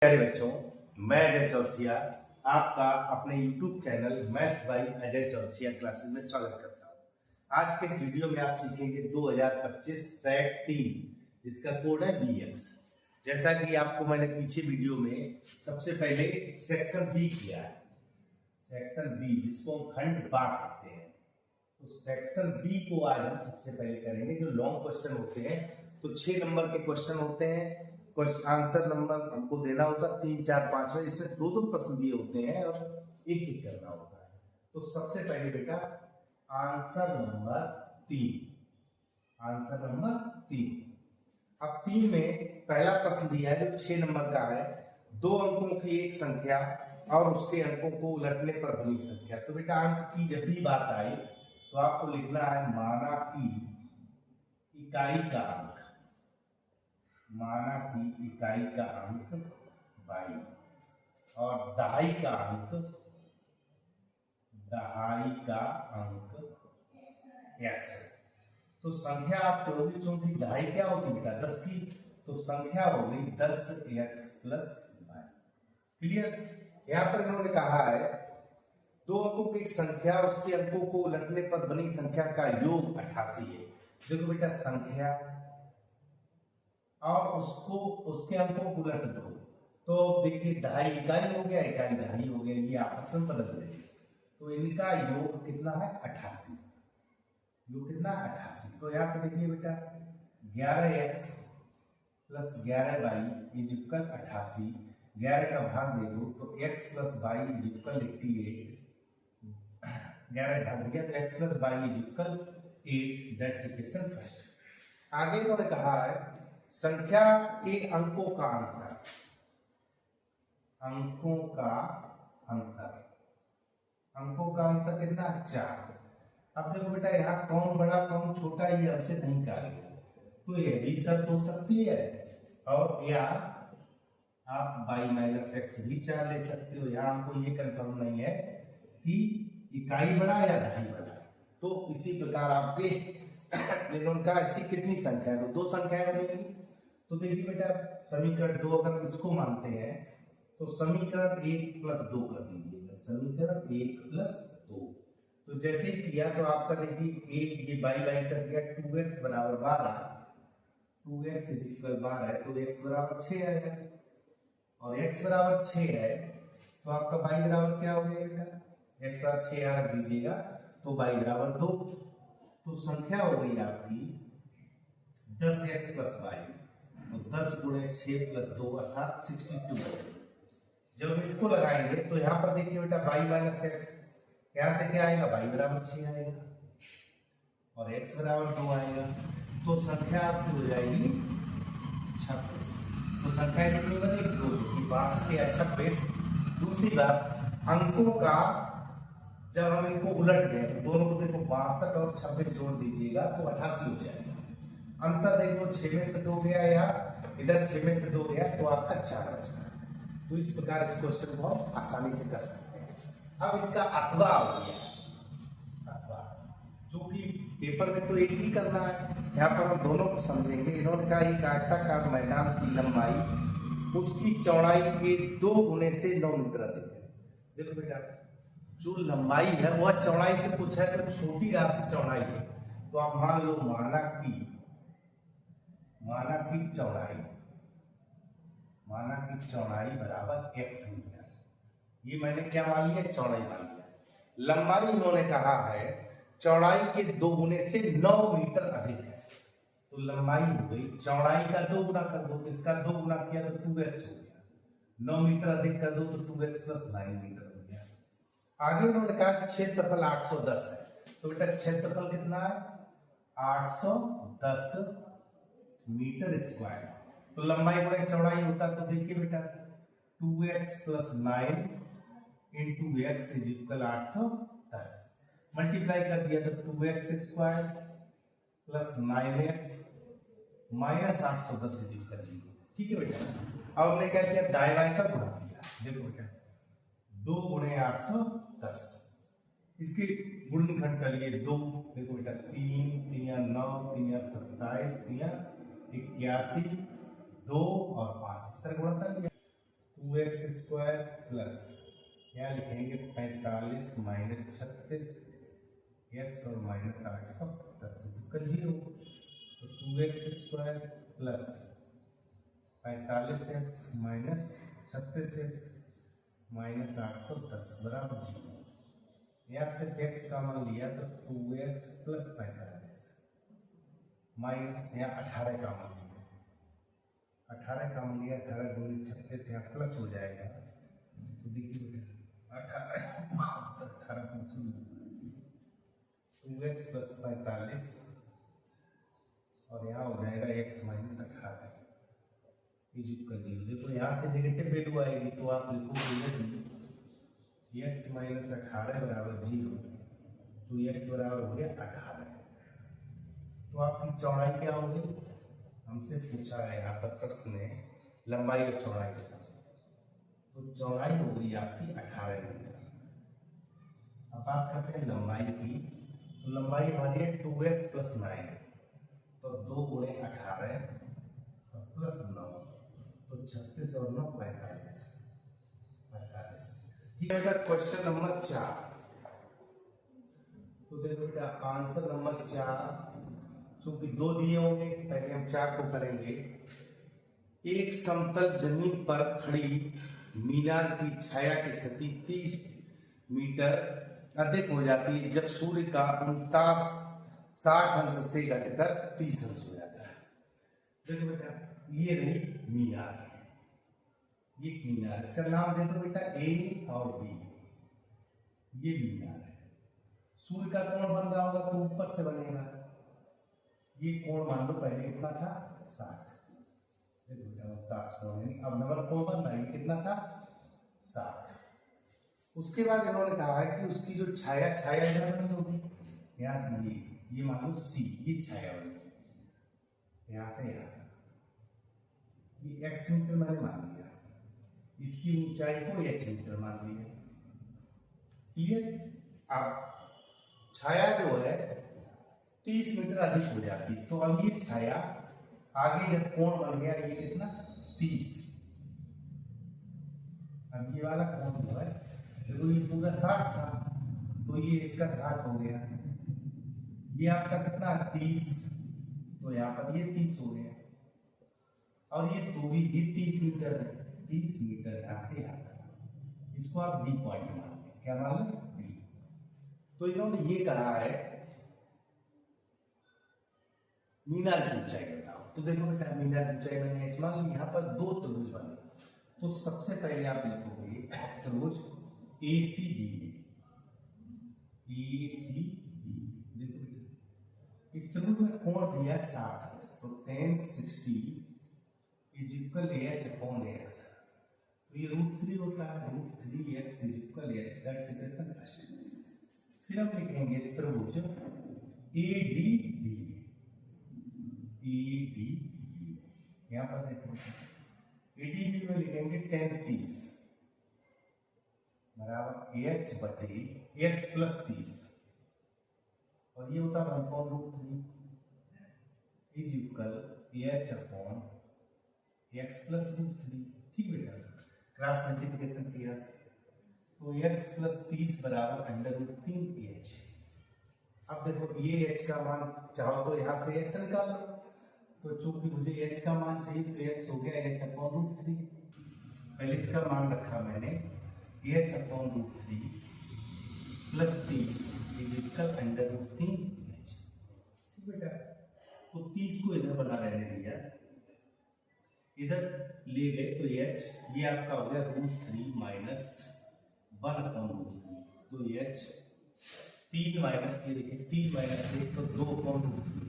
प्यारे बच्चों, मैं अजय चौरसिया आपका अपने YouTube channel maths by Ajay Chaurasia classes में स्वागत करता हूं। आज के इस वीडियो में आप सीखेंगे 2025 सेट 3 जिसका कोड है BX। जैसा कि आपको मैंने पीछे वीडियो में सबसे पहले सेक्शन बी किया है, सेक्शन बी जिसको हम खंड बा कहते हैं। तो सेक्शन बी को आज हम सबसे पहले करेंगे। जो लॉन्ग क्वेश्चन होते हैं तो 6 नंबर के क्वेश्चन होते हैं। आंसर नंबर हमको देना होता है 3, 4, 5 में, इसमें दो प्रश्न दिए होते हैं और एक एक करना होता है। तो सबसे पहले बेटा आंसर नंबर 3, आंसर नंबर 3। अब 3 में पहला प्रश्न दिया है जो 6 नंबर का है। 2 अंकों की एक संख्या और उसके अंकों को उलटने पर बनी संख्या। तो बेटा अंक की जब भी बात आई तो आपको लिखना है माना की इकाई का अंक, माना की इकाई का अंक 22 और दहाई का अंक, दहाई का अंक x। तो संख्या आपको होगी, चूंकि दहाई क्या होती बेटा 10 की, तो संख्या हो गई 10x प्लस y। क्लियर। यहां पर इन्होंने कहा है 2 अंकों की एक संख्या उसके अंकों को उलटने पर बनी संख्या का योग 88 है। देखो बेटा संख्या और उसको उसके अंकों को उलट दो तो देखिए दहाई इकाई हो गया, इकाई दहाई हो गया, ये आपस में बदल रहे हैं। तो इनका योग कितना है 88, योग कितना 88। तो यहां से देखिए बेटा 11x plus 11y is equal 88। 11 का भाग दे दो तो x plus y is equal 88। 11 भाग दिया तो x plus y is equal 8। That's equation first. आगे उन्होंने कहा है संख्या के अंकों का अंतर, अंकों का अंतर, अंकों का अंतर कितना 4। अब देखो बेटा यहाँ कौन बड़ा कौन छोटा ये हमसे नहीं कहा गया, तो ये भी शर्त हो सकती है और या आप y माइनस एक्स भी 4 ले सकते हो। यहाँ हमको ये कंफर्म नहीं है कि इकाई बड़ा या दहाई बड़ा। तो इसी प्रकार आपके इन्होंने कहा ऐसी कितनी संख्या है, तो 2 संख्याएं बनेगी। तो देखिए बेटा समीकरण 2 अगर इसको मानते हैं तो समीकरण 1 प्लस 2 कर दीजिएगा, समीकरण 1 प्लस 2। तो जैसे ही किया तो आपका देखिए एक ये बाई बाई कर दिया, 2x बराबर 12, 2x इज इक्वल 12 है तो x बराबर 6 आएगा और x बराबर 6 है तो आपका y बराबर क्या हो गया बेटा, x बराबर 6 रख दीजिएगा तो y बराबर 2। तो संख्या हो गई आपकी 10x प्लस y, तो 10 गुणे 6 प्लस 2 अर्थात 62। जब इसको लगाएंगे तो यहाँ पर देखिए बेटा y माइनस एक्स, यहाँ से क्या आएगा y बराबर 6 आएगा और x बराबर 2 आएगा। तो संख्या आपकी हो जाएगी 26। तो संख्या कितनी बनेगी 2, क्योंकि 62 या 26। दूसरी बात अंकों का जब हम इनको उलट गए तो दोनों को देखो 62 और 26 जोड़ दीजिएगा तो 88 हो जाएगा। अंतर देखो 6 में से 2 गया या इधर 6 में से 2 गया तो आपका 4 बचा। तो इस प्रकार इस क्वेश्चन को हम आसानी से कर सकते हैं। अब इसका अथवा हो गया, अथवा जो कि पेपर में तो एक ही करना है, यहाँ पर हम दोनों को समझेंगे। इन्होंने कहा एक आयताकार मैदान की लंबाई उसकी चौड़ाई के 2 गुने से 9 मीटर अधिक है। देखो बेटा जो लंबाई है वह चौड़ाई से पूछा है तो छोटी राशि चौड़ाई है, तो आप मान लो माना की चौड़ाई, माना की चौड़ाई बराबर x मीटर। ये मैंने क्या मान लिया, चौड़ाई मान लिया। लंबाई इन्होंने कहा है चौड़ाई के 2 गुने से 9 मीटर अधिक है, तो लंबाई हो गई चौड़ाई का 2 गुना कर दो, इसका 2 गुना किया तो 2x हो गया, 9 मीटर अधिक कर दो तो 2x प्लस 9 मीटर हो गया। आगे उन्होंने कहा कि क्षेत्रफल 810 है, तो बेटा क्षेत्रफल कितना है 810 मीटर स्क्वायर। तो लंबाई गुणे चौड़ाई होता है तो देखिए बेटा 2x plus 9 into x is equal 810, multiply कर दिया तो 2x square plus 9x minus 810 is equal 0। ठीक है बेटा। अब हमने क्या किया दाएं बाएं का गुणा किया। देखो बेटा 2 गुणे 810, इसके गुणनखंड कर लिए 2। देखो बेटा 3 3 9 3 27 3 81 2 और 5 इस तरह गुणा कर लिया। 2x² प्लस यहाँ लिखेंगे 45 माइनस 36 x और माइनस 810 का 0। तो 2x² plus 45x minus 36x minus 810 बराबर 0। यहाँ से x का मान लिया तो 2x प्लस 45 माइनस यहाँ 18 का मान लिया, 18 का मान लिया, 18 दूनी 36 यहाँ प्लस हो जाएगा। तो देखिए 18 2x प्लस 45 और यहाँ हो जाएगा x माइनस 18 का 0। देखो यहाँ से नेगेटिव वैल्यू आएगी तो आप लिखोगे यदि x माइनस 18 बराबर 0 तो x बराबर हो गया 18। तो आपकी चौड़ाई क्या होगी, हमसे पूछा है यहाँ पर प्रश्न में लंबाई और चौड़ाई का, तो चौड़ाई हो गई आपकी 18 मीटर। अब बात करते हैं लंबाई की, तो लंबाई हमारी है 2x प्लस 9 तो 2 गुणे 18 और प्लस 9 तो 36 और 9 45। ठीक है, क्वेश्चन नंबर 4। तो देखो बेटा आंसर नंबर 4 चूंकि 2 दिए होंगे पहले हम 4 को करेंगे। एक समतल जमीन पर खड़ी मीनार की छाया की स्थिति 30 मीटर अधिक हो जाती है जब सूर्य का 60 अंश से घटकर 30 अंश हो जाता है। देखो बेटा ये रही मीनार, ये मीनार, इसका नाम दे दो बेटा A और B। ये मीनार है, सूर्य का कोण बन रहा होगा तो ऊपर से बनेगा। ये कोण मान लो पहले कितना था 60, देखो बेटा 10 कोण है, अब नंबर कोण बन रहा है कितना था 60। उसके बाद इन्होंने कहा है कि उसकी जो छाया इधर बनी होगी यहाँ से ये मान लो C, ये छाया बनी यहाँ से यहाँ तक, ये x मीटर मैंने मान लिया, इसकी ऊंचाई को h मीटर मान लिया। क्लियर। अब छाया जो है 30 मीटर अधिक हो जाती है, तो अब ये छाया आगे जब कोण बन गया ये कितना 30, अब ये वाला कोण जो है देखो ये पूरा 60 था तो ये इसका 60 हो गया, ये आपका कितना 30 तो यहाँ पर ये 30 हो गया, और ये दूरी भी 30 मीटर है, 30 मीटर यहाँ से यहाँ तक, इसको आप D पॉइंट मान लें। क्या मान लें D। तो इन्होंने ये कहा है मीनार की ऊंचाई बताओ। तो देखो बेटा मीनार की ऊंचाई मैंने h मान ली, यहाँ पर 2 त्रिभुज बने, तो सबसे पहले आप लिखोगे त्रिभुज ACB। देखो इस त्रिभुज में कोण दिया है 60 तो tan 60 is equal h upon x, तो ये √3 होता है, √3x is equal h, that's equation first. फिर हम लिखेंगे त्रिभुज ADB। यहाँ पर देखो ADB में लिखेंगे tan 30 बराबर AH बटे x प्लस 30 और ये होता है 1/√3 is equal AH upon x plus √3। ठीक बेटा, क्रॉस मल्टीप्लिकेशन किया तो x प्लस 30 बराबर √3h। अब देखो ये h का मान चाहो तो यहाँ से x निकाल लो, तो चूंकि मुझे h का मान चाहिए तो x हो गया h अपॉन √3। पहले इसका मान रखा मैंने h upon √3 plus 30 is equal √3h। ठीक बेटा, तो 30 को इधर बना रहने दिया, इधर ले गए तो h ये आपका हो गया √3 माइनस 1/√3, तो h 3 माइनस ये देखिए 3 माइनस 1 तो 2/√3,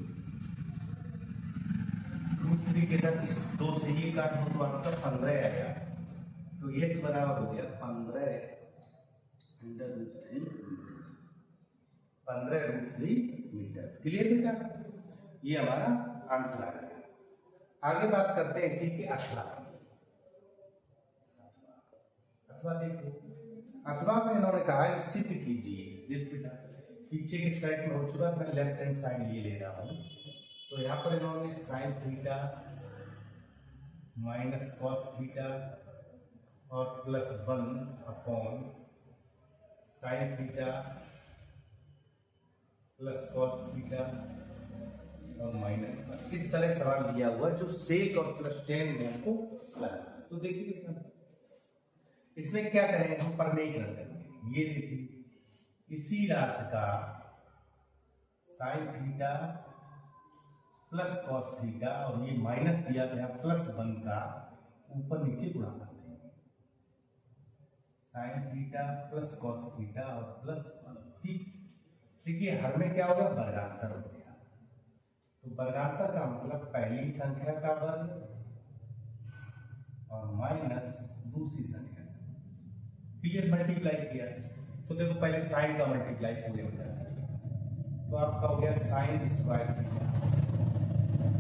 √3 के साथ इस 2 से ये काट दो तो आपका 15 आया, तो h बराबर हो गया 15√3 मीटर। क्लियर बेटा, ये हमारा आंसर आ गया। आगे बात करते हैं इसी के अथवा। अथवा देखो, अथवा में इन्होंने कहा है सिद्ध कीजिए। देखो बेटा पीछे के साइड में हो चुका, मैं लेफ्ट हैंड साइड ये ले रहा हूं, तो यहाँ पर इन्होंने sin theta minus cos theta और +1 upon sine theta plus cos theta और -1। इस तरह सवाल दिया हुआ है जो सेक और +10 में हमको लगाना है। तो देखिए बेटा, इसमें क्या करेंगे हम, परमेट रख देंगे। ये देखिए इसी राशि का sine theta plus cos theta और ये माइनस दिया गया +1 का ऊपर नीचे गुणा कर देंगे। Sine theta plus cos theta और +1। ठीक, देखिए हर में क्या हो गया, वर्गांतर हो गया। तो वर्गांतर का मतलब पहली संख्या का वर्ग और माइनस दूसरी संख्या का। क्लियर, मल्टीप्लाई किया। तो देखो पहले साइन का मल्टीप्लाई पूरे हो जाएगा। तो आपका हो गया sign square theta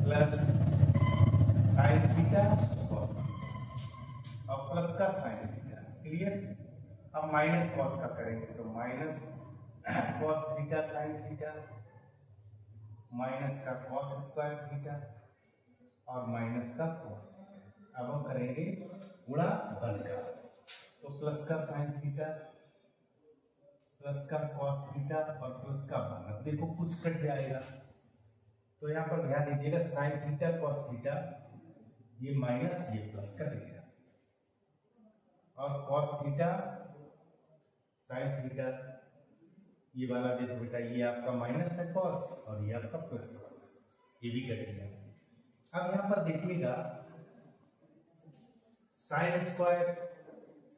plus sine theta cos theta और प्लस का साइन थीटा। क्लियर। अब माइनस कॉस का करेंगे तो minus cos theta sine theta minus का कॉस स्क्वायर थीटा और माइनस का कॉस थीटा। अब हम करेंगे गुणा बन का, तो प्लस का साइन थीटा प्लस का कॉस थीटा और प्लस का वन। अब देखो कुछ कट जाएगा, तो यहाँ पर ध्यान दीजिएगा साइन थीटा कॉस थीटा ये माइनस ये प्लस कट गया और कॉस थीटा साइन थीटा ये वाला देखो बेटा, ये आपका माइनस है कॉस और ये आपका प्लस कॉस, ये भी कट गया। अब यहाँ पर देखिएगा साइन स्क्वायर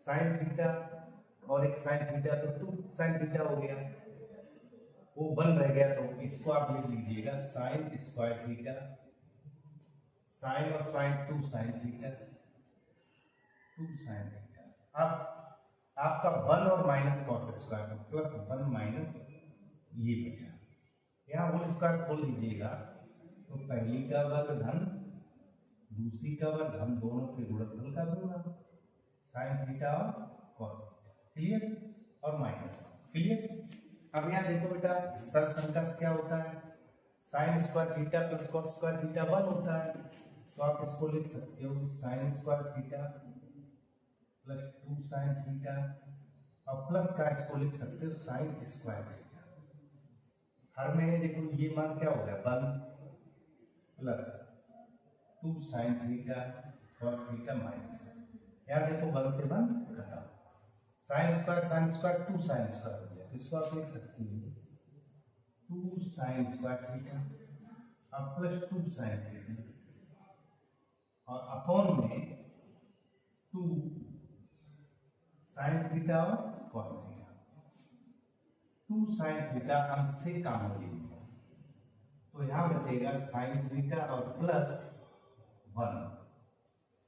साइन थीटा और एक साइन थीटा, तो 2 साइन थीटा हो गया, वो 1 रह गया। तो इसको आप लिख लीजिएगा साइन स्क्वायर थीटा साइन और sine 2 sine theta 2 sine theta. अब आपका 1 और माइनस कॉस स्क्वायर तो +1 माइनस ये बचा। यहाँ होल स्क्वायर खोल लीजिएगा तो पहली का वर्ग धन दूसरी का वर्ग धन दोनों के गुणनफल का दूंगा साइन थीटा और कॉस थीटा। क्लियर, और माइनस। क्लियर। अब यहाँ देखो बेटा सर्व संख्या क्या होता है, sign square theta plus cos square theta 1 होता है। तो आप इसको लिख सकते हो कि sign square theta plus 2 sine theta और प्लस का इसको लिख सकते हो साइन स्क्वायर थीटा। हर में देखो ये मान क्या हो गया 1 plus 2 sine theta cos theta minus. यहाँ देखो 1 से 1 खत्म, साइन स्क्वायर 2 साइन स्क्वायर हो गया। इसको आप लिख सकते हैं 2 साइन स्क्वायर थीटा और प्लस 2 साइन थीटा और अपॉन में 2 साइन थीटा और कॉस थीटा। 2 साइन थीटा अंश से काम हो जाएगा, तो यहाँ बचेगा साइन थीटा और प्लस 1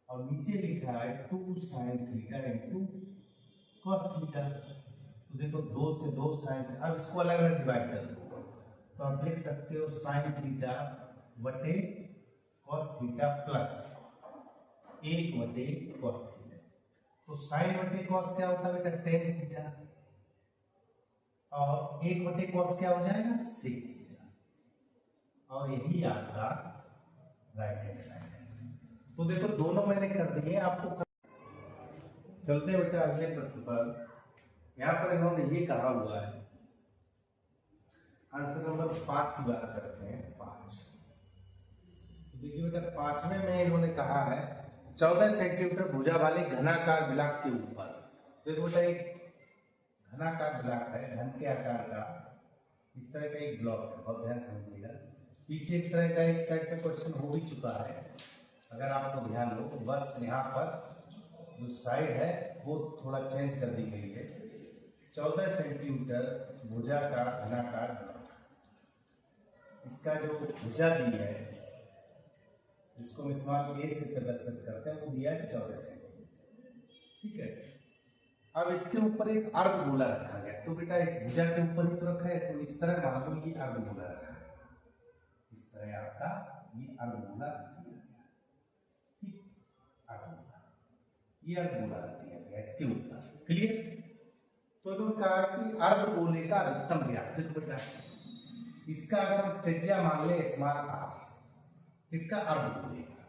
और नीचे लिखा है 2 sine theta into cos theta. तो देखो 2 से 2 साइन से, अब इसको अलग अलग डिवाइड कर दो तो आप लिख सकते हो साइन थीटा बटे कॉस थीटा प्लस 1 बटे कॉस थीटा। तो साइन बटे कॉस क्या होता है बेटा टेन थीटा और 1 बटे कॉस क्या हो जाएगा सेक थीटा और यही आपका राइट हैंड साइड है। तो देखो दोनों मैंने कर दिए आपको। चलते हैं बेटा अगले प्रश्न पर। यहाँ पर इन्होंने ये कहा हुआ है, आंसर नंबर 5 की बात करते हैं। 5 देखिए बेटा 5वें में इन्होंने कहा है 14 सेंटीमीटर भुजा वाले घनाकार ब्लॉक के ऊपर। देखो बेटा एक घनाकार ब्लॉक है, घन के आकार का इस तरह का एक ब्लॉक है, बहुत ध्यान समझिएगा। पीछे इस तरह का एक सेट में क्वेश्चन हो भी चुका है, अगर आपको ध्यान लो। बस यहाँ पर जो साइड है वो थोड़ा चेंज कर दी गई है। 14 सेंटीमीटर भुजा का घनाकार ब्लॉक, इसका जो भुजा दी है जिसको हम स्मॉल a से प्रदर्शित करते हैं वो दिया है 14 सेंटीमीटर। ठीक है, अब इसके ऊपर एक अर्धगोला रखा गया। तो बेटा इस भुजा के ऊपर ही तो रखा है, तो इस तरह मान लो ये अर्धगोला रखा है, इस तरह आपका ये अर्धगोला रख दिया गया। ठीक, अर्धगोला, ये अर्धगोला रख दिया गया इसके ऊपर। क्लियर। तो इन्होंने कहा कि अर्धगोले का अधिकतम व्यास, देखो बेटा इसका अगर हम त्रिज्या मान ले स्मॉल r, इसका अर्धगोले का,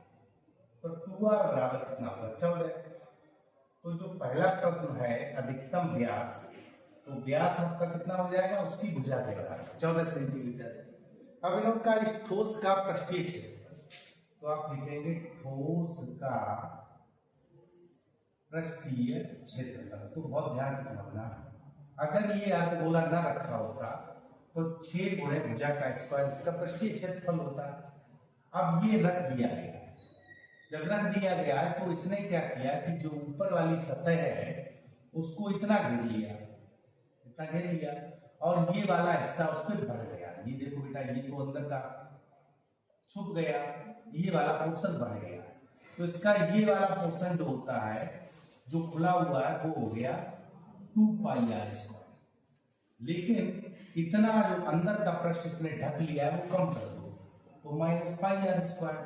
तो 2r बराबर कितना होगा 14। तो जो पहला प्रश्न है अधिकतम व्यास, तो व्यास आपका कितना हो जाएगा, उसकी भुजा के बराबर 14 सेंटीमीटर। अब इन लोग का इस ठोस का पृष्ठीय क्षेत्र, तो आप लिखेंगे ठोस का पृष्ठीय क्षेत्रफल। तो बहुत ध्यान से समझना, अगर ये अर्धगोला न रखा होता तो 6 गुणे भुजा का स्क्वायर इसका पृष्ठीय क्षेत्रफल होता। अब ये रख दिया गया, जब रख दिया गया तो इसने क्या किया कि जो ऊपर वाली सतह है उसको इतना घेर लिया, इतना घेर लिया, और ये वाला हिस्सा उस पर बढ़ गया। ये देखो बेटा, ये तो अंदर का छुप गया, ये वाला पोर्शन बढ़ गया, तो इसका ये वाला पोर्शन जो होता है जो खुला हुआ है वो हो गया 2πr²। लेकिन इतना जो अंदर का पृष्ठ इसने ढक लिया है वो कम कर दो, तो -πr²,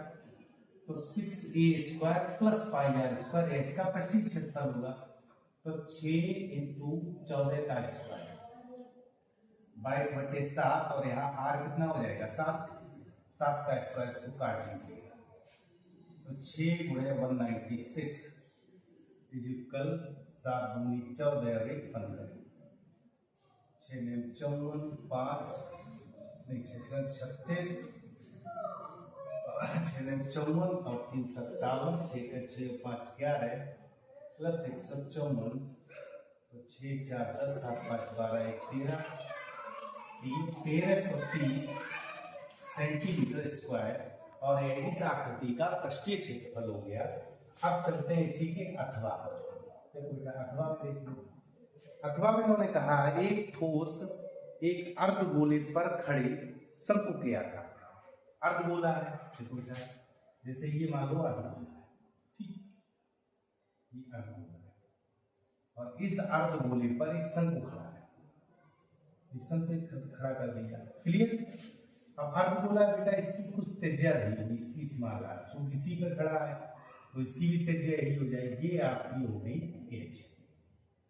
तो 6a² + πr² इसका पृष्ठीय क्षेत्रफल होगा। तो 6 × 14 का स्क्वायर 22/7, और यहाँ r कितना हो जाएगा 7 का स्क्वायर, इसको काट लीजिएगा। तो 6 × 196 इक्वल 7 दूनी 14 और 1 15, 6 ने 54, 5 नहीं 6 36, 6 ने 54 और 3 57, 6 का 6 5 11 प्लस 154, तो 6 4 10, 7 5 12 1 1330 सेंटीमीटर स्क्वायर, और इस आकृति का पृष्ठीय क्षेत्रफल हो गया। अब चलते हैं इसी के अथवा पर। देखो बेटा, अथवा में देख लो, अथवा में उन्होंने कहा एक ठोस एक अर्धगोले पर खड़े शंकु के आकार का। अर्धगोला है, देखो बेटा, जैसे ये मान लो अर्धगोला है, ठीक, ये अर्धगोला है, और इस अर्धगोले पर एक शंकु खड़ा है, इस शंकु खड़ा कर दिया, क्लियर। अब अर्धगोला बेटा, इसकी कुछ त्रिज्या रहेगी, इसकी सीमाला, चूंकि इसी पर खड़ा है तो इसकी भी त्रिज्या यही हो जाएगी। ये आपकी हो गई h,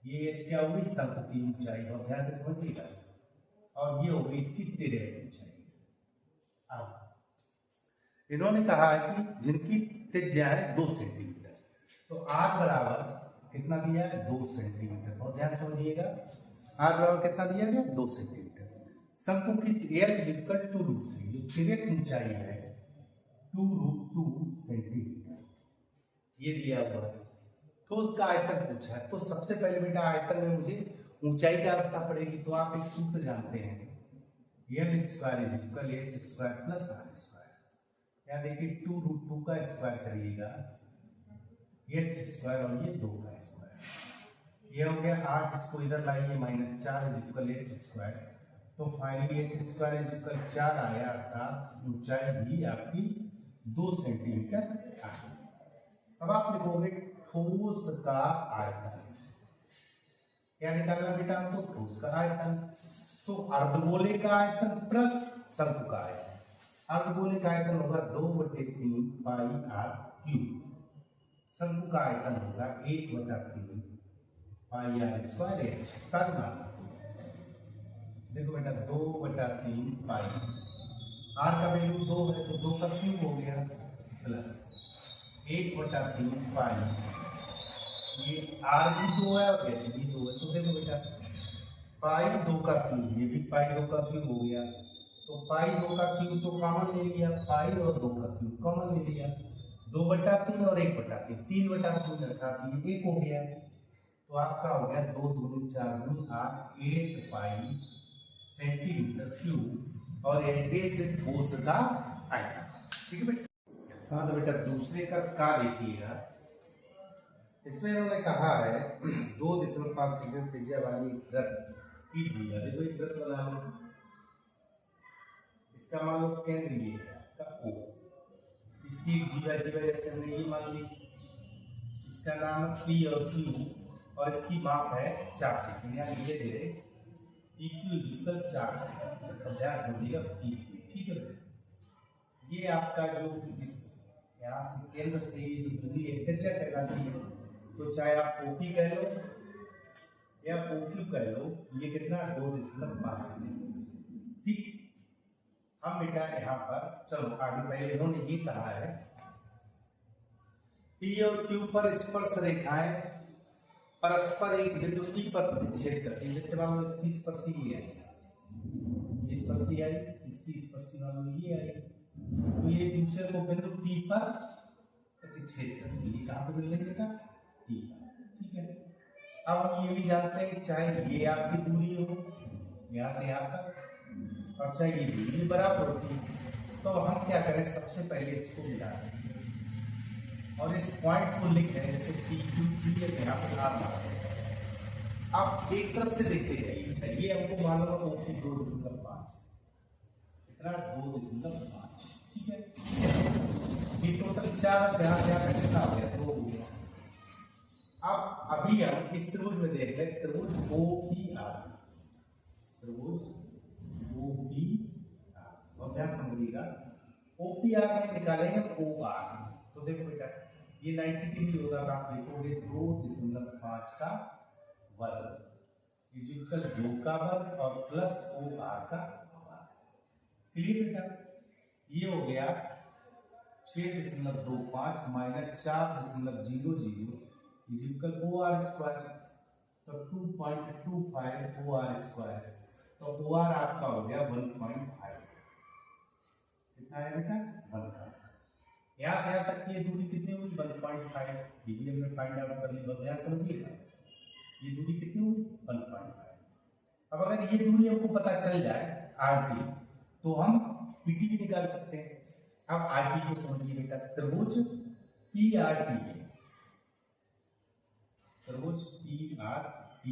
ये h क्या होगी, शंकु की ऊंचाई, बहुत ध्यान से समझिएगा, और ये हो गई इसकी तिर्यक ऊंचाई। अब इन्होंने कहा है कि जिनकी त्रिज्या है 2 सेंटीमीटर, तो r बराबर कितना दिया है 2 सेंटीमीटर, बहुत ध्यान समझिएगा, r बराबर कितना दिया गया 2 सेंटीमीटर। शंकु की l = 2√3, जो तिर्यक ऊंचाई है 2√2 सेंटीमीटर, ये दिया हुआ है। ठोस का आयतन पूछा है, तो सबसे पहले बेटा आयतन में मुझे ऊंचाई की आवश्यकता पड़ेगी, तो आप एक सूत्र जानते हैं, l² = h² + r²। यहाँ देखिए 2√2 का स्क्वायर करिएगा, h² और ये 2 का स्क्वायर, ये हो गया 8, इसको इधर लाइए -4 = h², तो फाइनली h² = 4 आया, अर्थात ऊंचाई भी आपकी 2 सेंटीमीटर आ। अब आप लिखोगे ठोस का आयतन, क्या निकालना बेटा हमको, ठोस का आयतन। तो अर्धगोले का आयतन प्लस शंकु का आयतन, अर्धगोले का आयतन होगा 2/3 πr³, शंकु का आयतन होगा 1/3 πr²h। सारी मान देखो बेटा, 2/3 पाई, r का वैल्यू 2 है तो 2 का क्यूब हो गया, प्लस 1/3 पाई, ये r भी 2 है और h भी 2 है, तो देखो बेटा पाई 2 का क्यूब, ये भी पाई 2 का क्यूब हो गया, तो पाई 2 का क्यूब तो कॉमन ले लिया, पाई और 2 का क्यूब कॉमन ले लिया, 2/3 और 1/3, 3/3 अर्थात ये 1 हो गया, तो आपका हो गया 2 दूनी 4 दूनी 8, 8 पाई सेंटीमीटर क्यूब, और इस ठोस का आयतन, ठीक है बेटा। हाँ तो बेटा दूसरे का देखिएगा, इसमें इन्होंने कहा है 2.5 सेंटीमीटर त्रिज्या वाली वृत्त कीजिएगा। देखो एक वृत्त बना लो, इसका मान लो केंद्रीय है का O, इसकी एक जीवा जैसे हमने ये मान ली, इसका नाम है P और Q, और इसकी माप है 4 सेंटीमीटर, यहाँ धीरे धीरे PQ = 4 सेंटीमीटर, ध्यान समझिएगा PQ, ठीक है। ये आपका जो इस यहाँ से केंद्र से जो दूरी है त्रिज्या कहलाती है, तो चाहे आप OP कह लो या OQ कह लो, ये कितना 2.5 सेंटीमीटर, ठीक। हम बेटा यहाँ पर चलो आगे, पहले इन्होंने ये कहा है P और Q पर स्पर्श रेखाएं परस्पर एक बिंदु टी पर प्रतिच्छेद करते हैं। जैसे मान लो इसकी स्पर्शी ये आई, ये स्पर्शी आई, इसकी स्पर्शी मान लो ये आई, तो ये दूसरे को बिंदु टी पर प्रतिच्छेद करते हैं। ये कहाँ पे मिल रही बेटा? टी पर। ठीक है, अब हम ये भी जानते हैं कि चाहे ये आपकी दूरी हो यहाँ से यहाँ तक और चाहे ये दूरी बराबर होती है, तो हम क्या करें, सबसे पहले इसको मिला दें और इस पॉइंट को लिख दें, जैसे पी क्यू टी है, यहाँ पर आर मार दें। आप एक तरफ से देखते जाइए, ये हमको मालूम है वो 2.5, इतना 2.5। ठीक है, ये टोटल 4 यहाँ से यहाँ कितना हो गया? 2 हो गया। अब अभी हम इस त्रिभुज में देख रहे हैं, त्रिभुज OPR, त्रिभुज OPR, बहुत ध्यान समझिएगा। OPR में निकालेंगे OR, तो देखो बेटा ये 90 डिग्री होगा, तो आप लिखोगे 2.5 का वर्ग इक्वल 2 का वर्ग और प्लस OR का वर्ग। क्लियर बेटा? ये हो गया 6.25 माइनस 4.00 इक्वल OR स्क्वायर, तो 2.25 OR स्क्वायर, तो OR आपका हो गया 1.5। कितना है बेटा? 1.5। यहाँ से यहाँ तक की ये दूरी कितनी हुई? 1.5। ये भी हमने फाइंड आउट कर ली, बहुत ध्यान समझिएगा। ये दूरी कितनी हुई? 1.5। अब अगर ये दूरी हमको पता चल जाए RT, तो हम PT भी निकाल सकते हैं। अब RT को समझिए बेटा, त्रिभुज PRT है, त्रिभुज PRT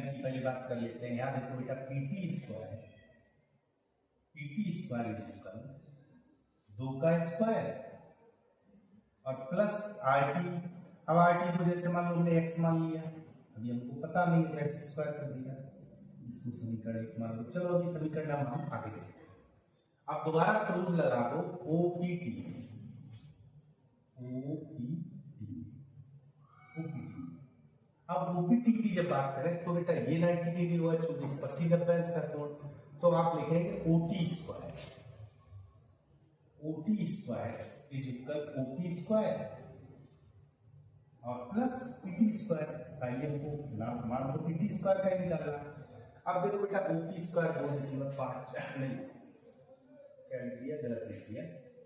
की पहली बात कर लेते हैं। यहाँ देखो बेटा PT स्क्वायर इक्वल 2 का स्क्वायर और प्लस RT। अब RT को जैसे मान लो हमने x मान लिया, अभी हमको पता नहीं है, x स्क्वायर कर दिया, इसको समीकरण 1 मान लो। चलो अभी समीकरण हम आगे देखते हैं। आप दोबारा त्रिभुज लगा दो OPT, अब OPT की जब बात करें तो बेटा ये 90 डिग्री हुआ, चूंकि स्पर्शी डिफरेंस का कोण, तो आप लिखेंगे OT square is equal OP square और प्लस PT स्क्वायर। आइए हमको नाम मान तो PT स्क्वायर का ही निकालना। अब देखो बेटा OP स्क्वायर 2.5 नहीं, क्या लिख दिया? गलत लिख दिया,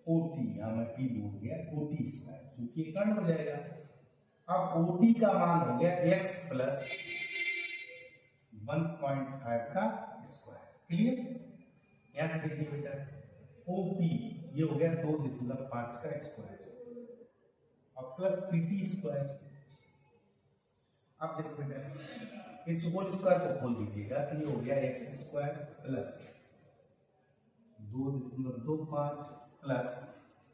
OT, यहाँ मैं P बोल गया, OT स्क्वायर, क्योंकि ये कर्ण हो जाएगा। अब OT का मान हो गया x प्लस 1.5 का स्क्वायर। क्लियर? यहां से देखिए बेटा OP ये हो गया 2.5 का स्क्वायर और प्लस PT स्क्वायर। अब देखो बेटा इस होल स्क्वायर को खोल दीजिएगा, तो ये हो गया x square plus 2.25 plus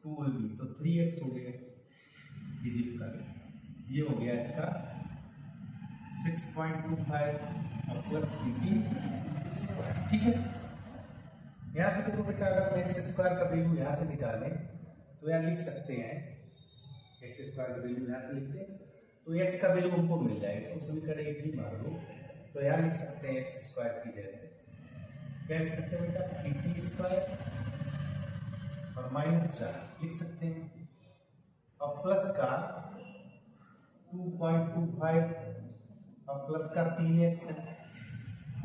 2ab, तो 3x हो गया इक्वल, ये हो गया इसका 6.25 और प्लस PT स्क्वायर। ठीक है, यहाँ से देखो बेटा अगर मैं x स्क्वायर का वैल्यू यहाँ से निकालें तो यहाँ लिख सकते हैं, x स्क्वायर का वैल्यू यहाँ से लिखते हैं तो x का वैल्यू हमको मिल जाएगा, इसको समीकरण 1 भी मान लो, तो यहाँ लिख सकते हैं x स्क्वायर की जगह क्या लिख सकते हैं बेटा? PT स्क्वायर और माइनस 4 लिख सकते हैं और प्लस का 2.25 और प्लस का 3x है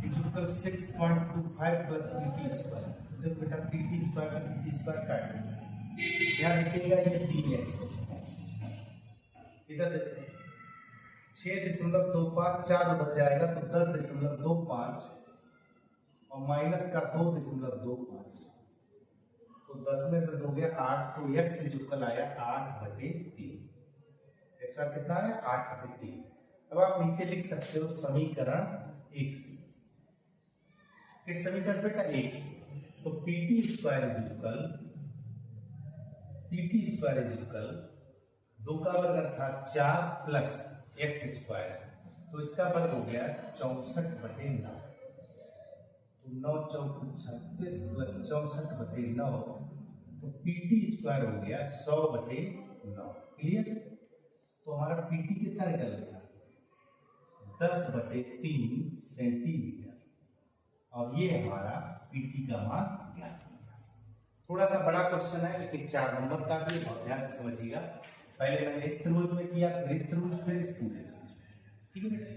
इक्वल 6.25 प्लस PT स्क्वायर। तो जब बेटा PT स्क्वायर से PT स्क्वायर काट देंगे, यहाँ देखिएगा ये 3x बचेगा, इधर देखो 6.25, 4 उधर जाएगा तो 10.25 और माइनस का 2.25, तो 10 में से 2 गया 8, तो x इक्वल आया 8/3। एक्स्ट्रा कितना है? 8/3। अब आप नीचे लिख सकते हो समीकरण 1 से, इस समीकरण बेटा 1 से, तो PT स्क्वायर इक्वल 2 का वर्ग अर्थात 4 प्लस x स्क्वायर, तो इसका वर्ग हो गया 64/9, तो 9 चौक 36 प्लस 64/9, तो PT स्क्वायर हो गया 100/9। क्लियर? तो हमारा PT कितना निकल गया? 10/3 सेंटीमीटर, और ये हमारा PT का मान ज्ञात हो गया। थोड़ा सा बड़ा क्वेश्चन है लेकिन 4 नंबर का भी, बहुत ध्यान से समझिएगा। पहले मैंने इस त्रिभुज में किया, फिर इस त्रिभुज, फिर इस पूरे त्रिभुज में। ठीक है बेटा,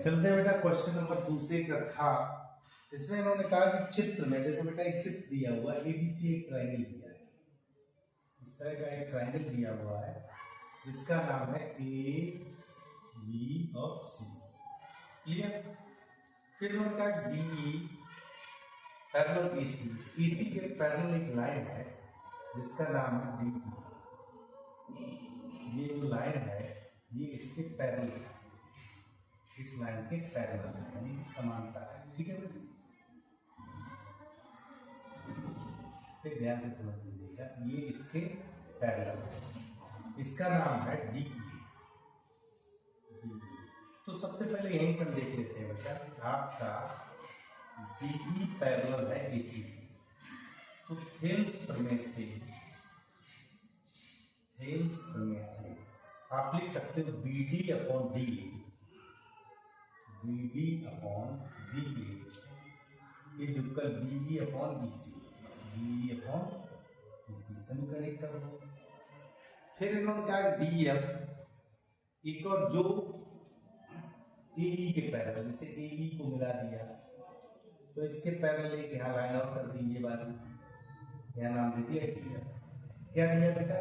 चलते हैं बेटा क्वेश्चन नंबर दूसरे का था। इसमें इन्होंने कहा कि चित्र में देखो बेटा, एक चित्र दिया हुआ है, एबीसी एक ट्रायंगल दिया है, इस तरह का एक ट्रायंगल दिया हुआ है जिसका नाम है ए बी और सी। क्लियर? फिर उन्होंने कहा डी पैरेलल एसी, एसी के पैरेलल एक लाइन है जिसका नाम है डी। ये जो लाइन है ये इसके पैरेलल है, इस लाइन के पैरेलल है, यानी समांतर है। ठीक है बेटा, फिर ध्यान से समझ लीजिएगा, ये इसके पैरेलल है, इसका नाम है डी। तो सबसे पहले यही सब देख लेते हैं बेटा, आपका डी पैरेलल है एसी, तो थेल्स प्रमेय से आप लिख सकते हो BD upon D, BD upon DA is equal BE upon EC, BE upon EC, समीकरण एक कर दो। फिर इन्होंने कहा DF एक और जो AE के पैरेलल, जैसे AE को मिला दिया तो इसके पैरेलल एक यहाँ लाइन आउट कर दी, ये वाली यहाँ नाम दे दिया DF। क्या दिया बेटा?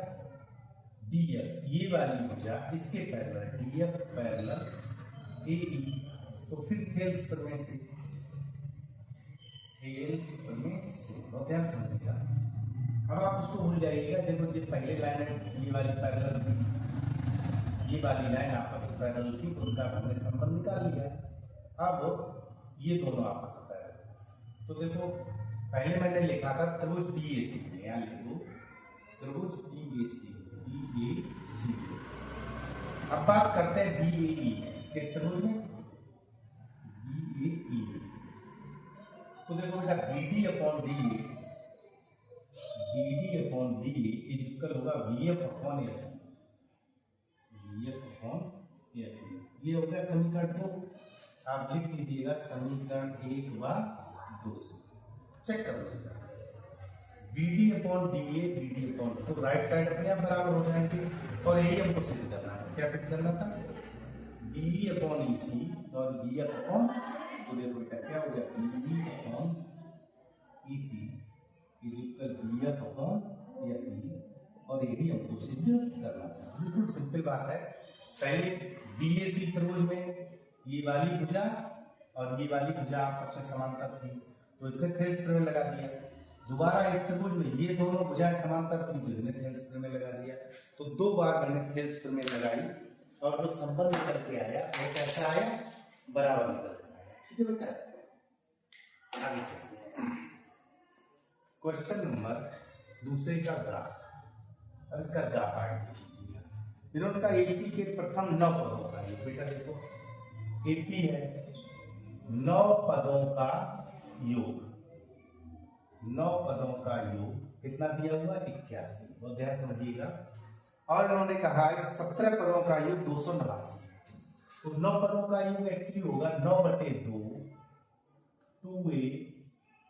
DF, ये वाली भुजा इसके पैरेलल DF पैरेलल AE, तो फिर थेल्स प्रमेय से, बहुत ध्यान समझिएगा। अब आप उसको भूल जाइएगा, देखो ये पहले लाइन है, ये वाली पैरेलल थी, ये वाली लाइन आपस में पैरेलल थी, तो उनका हमने संबंध निकाल लिया। अब ये दोनों आपस में पैरेलल, तो देखो पहले मैंने लिखा था त्रिभुज DAC, यहाँ लिख दो त्रिभुज DAC। अब बात करते हैं BAE, किस त्रिभुज में? BAE। तो देखो बेटा BD upon DA is equal होगा VF अपॉन FE, ये हो गया समीकरण को। आप लिख लीजिएगा समीकरण 1 व 2 से चेक कर लीजिएगा, BD अपॉन DA, तो राइट साइड अपने आप बराबर हो जाएंगे, और यही हमको सिद्ध करना है। क्या सिद्ध करना था? BE अपॉन EC और BF अपॉन, तो देखो बेटा क्या हो गया, BE upon EC is equal BF upon FE, और यही हमको सिद्ध करना था। बिल्कुल सिंपल बात है। पहले BAC त्रिभुज में ये वाली भुजा और ये वाली भुजा आपस में समांतर थी, तो इसमें थेल्स प्रमेय लगा दिया। दोबारा इस त्रिभुज में ये दोनों भुजाएं समांतर थी, तो इन्हें थेल्स प्रमेय लगा दिया। तो 2 बार मैंने थेल्स प्रमेय लगाई, और जो संबंध निकल के आया वो कैसा आया? बराबर निकल के आया। ठीक है बेटा, आगे चलते हैं। क्वेश्चन नंबर दूसरे का ग्राफ, अब इसका ग्राफ आगे लीजिएगा। इन्होंने कहा AP के प्रथम 9 पदों का, ये बेटा देखो AP है 9 पदों का योग, 9 पदों का योग कितना दिया हुआ? 81, बहुत ध्यान समझिएगा। और इन्होंने कहा 17 पदों का योग 289, तो 9 पदों का योग एक्चुअली होगा 9/2 2A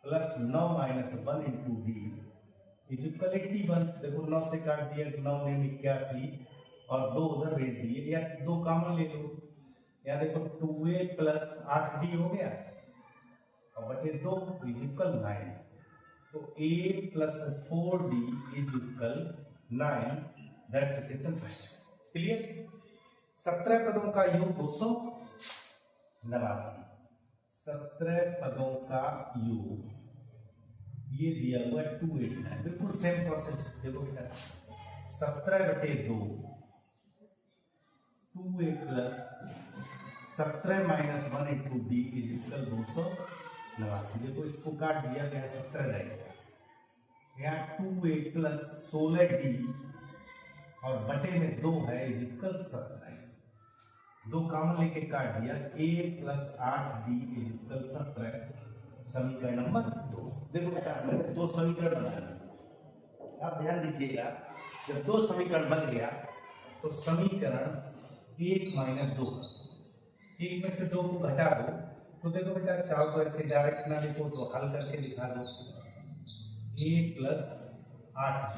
plus 9 minus 1 into D is equal 81। देखो 9 से काट दिया, 9 ने 81 और 2 उधर भेज दिए, या 2 कॉमन ले लो, यहाँ देखो 2A प्लस 8D हो गया और बटे 2 इज इक्वल 9, तो A plus 4D is equal 9, that's equation first. Clear? 17 पदों का योग 289, 17 पदों का योग ये दिया हुआ है 289, बिल्कुल सेम प्रोसेस। देखो बेटा 17/2 2A plus 17 minus 1 into D is equal 289। देखो इसको काट दिया गया, 17 रहेगा, यहाँ 2A प्लस 16D और बटे में 2 है इज इक्वल 17, 2 कॉमन लेके काट दिया, A plus 8D is equal 17, समीकरण नंबर 2। देखो बेटा मैंने 2 समीकरण बनाया, आप ध्यान दीजिएगा। जब 2 समीकरण बन गया तो समीकरण 1 माइनस 2, 1 में से 2 को घटा दो, तो देखो बेटा चाहो तो ऐसे डायरेक्ट ना लिखो तो हल करके दिखा दो। A plus 8D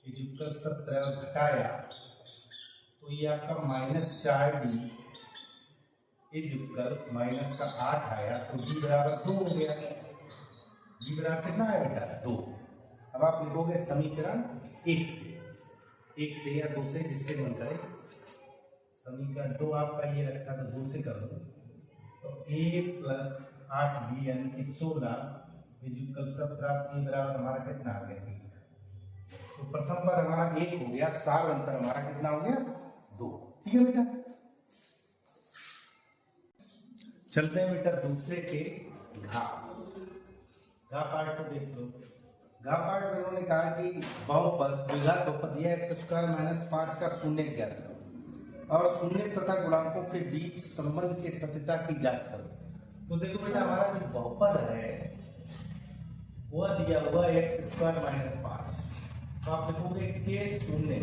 is equal 17 घटाया तो ये आपका -4d इज इक्वल माइनस का 8 आया तो d बराबर 2 हो गया। d बराबर कितना है बेटा 2। अब आप लिखोगे समीकरण 1 से या 2 से जिससे मन करे। समीकरण 2 आपका ये रखा तो 2 से कर दो तो a प्लस 8b यानी कि 16 इज इक्वल 17 के बराबर हमारा कितना आ गया 1। तो प्रथम पद हमारा 1 हो गया, सार अंतर हमारा कितना हो गया 2। ठीक है बेटा। चलते हैं बेटा दूसरे के घा पार्ट को देख लो। घा पार्ट में उन्होंने कहा कि बहुपद द्विघात बहुपद यह x² - 5 का शून्य ज्ञात करो और शून्य तथा गुणांकों के बीच संबंध की सत्यता की जांच करो। तो देखो बेटा हमारा जो बहुपद है वह दिया हुआ x² - 5। तो आप लिखोगे के शून्य।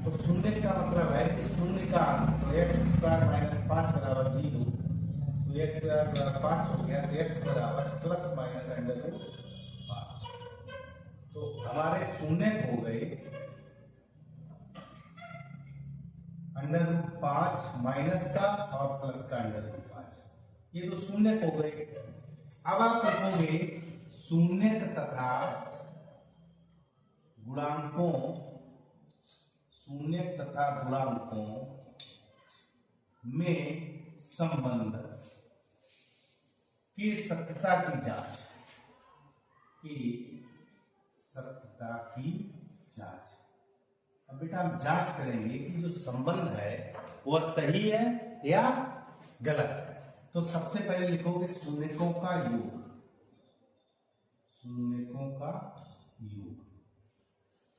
तो शून्य का मतलब है कि शून्य का तो x² - 5 बराबर 0। तो x² बराबर 5 हो गया तो x बराबर ±√5। तो हमारे शून्य हो गए √5 माइनस का और प्लस का √5। ये तो शून्य हो गए। अब आप लिखोगे शून्य तथा गुणांकों में संबंध की सत्यता की जांच अब बेटा हम जांच करेंगे कि जो संबंध है वह सही है या गलत है। तो सबसे पहले लिखोगे शून्यकों का योग।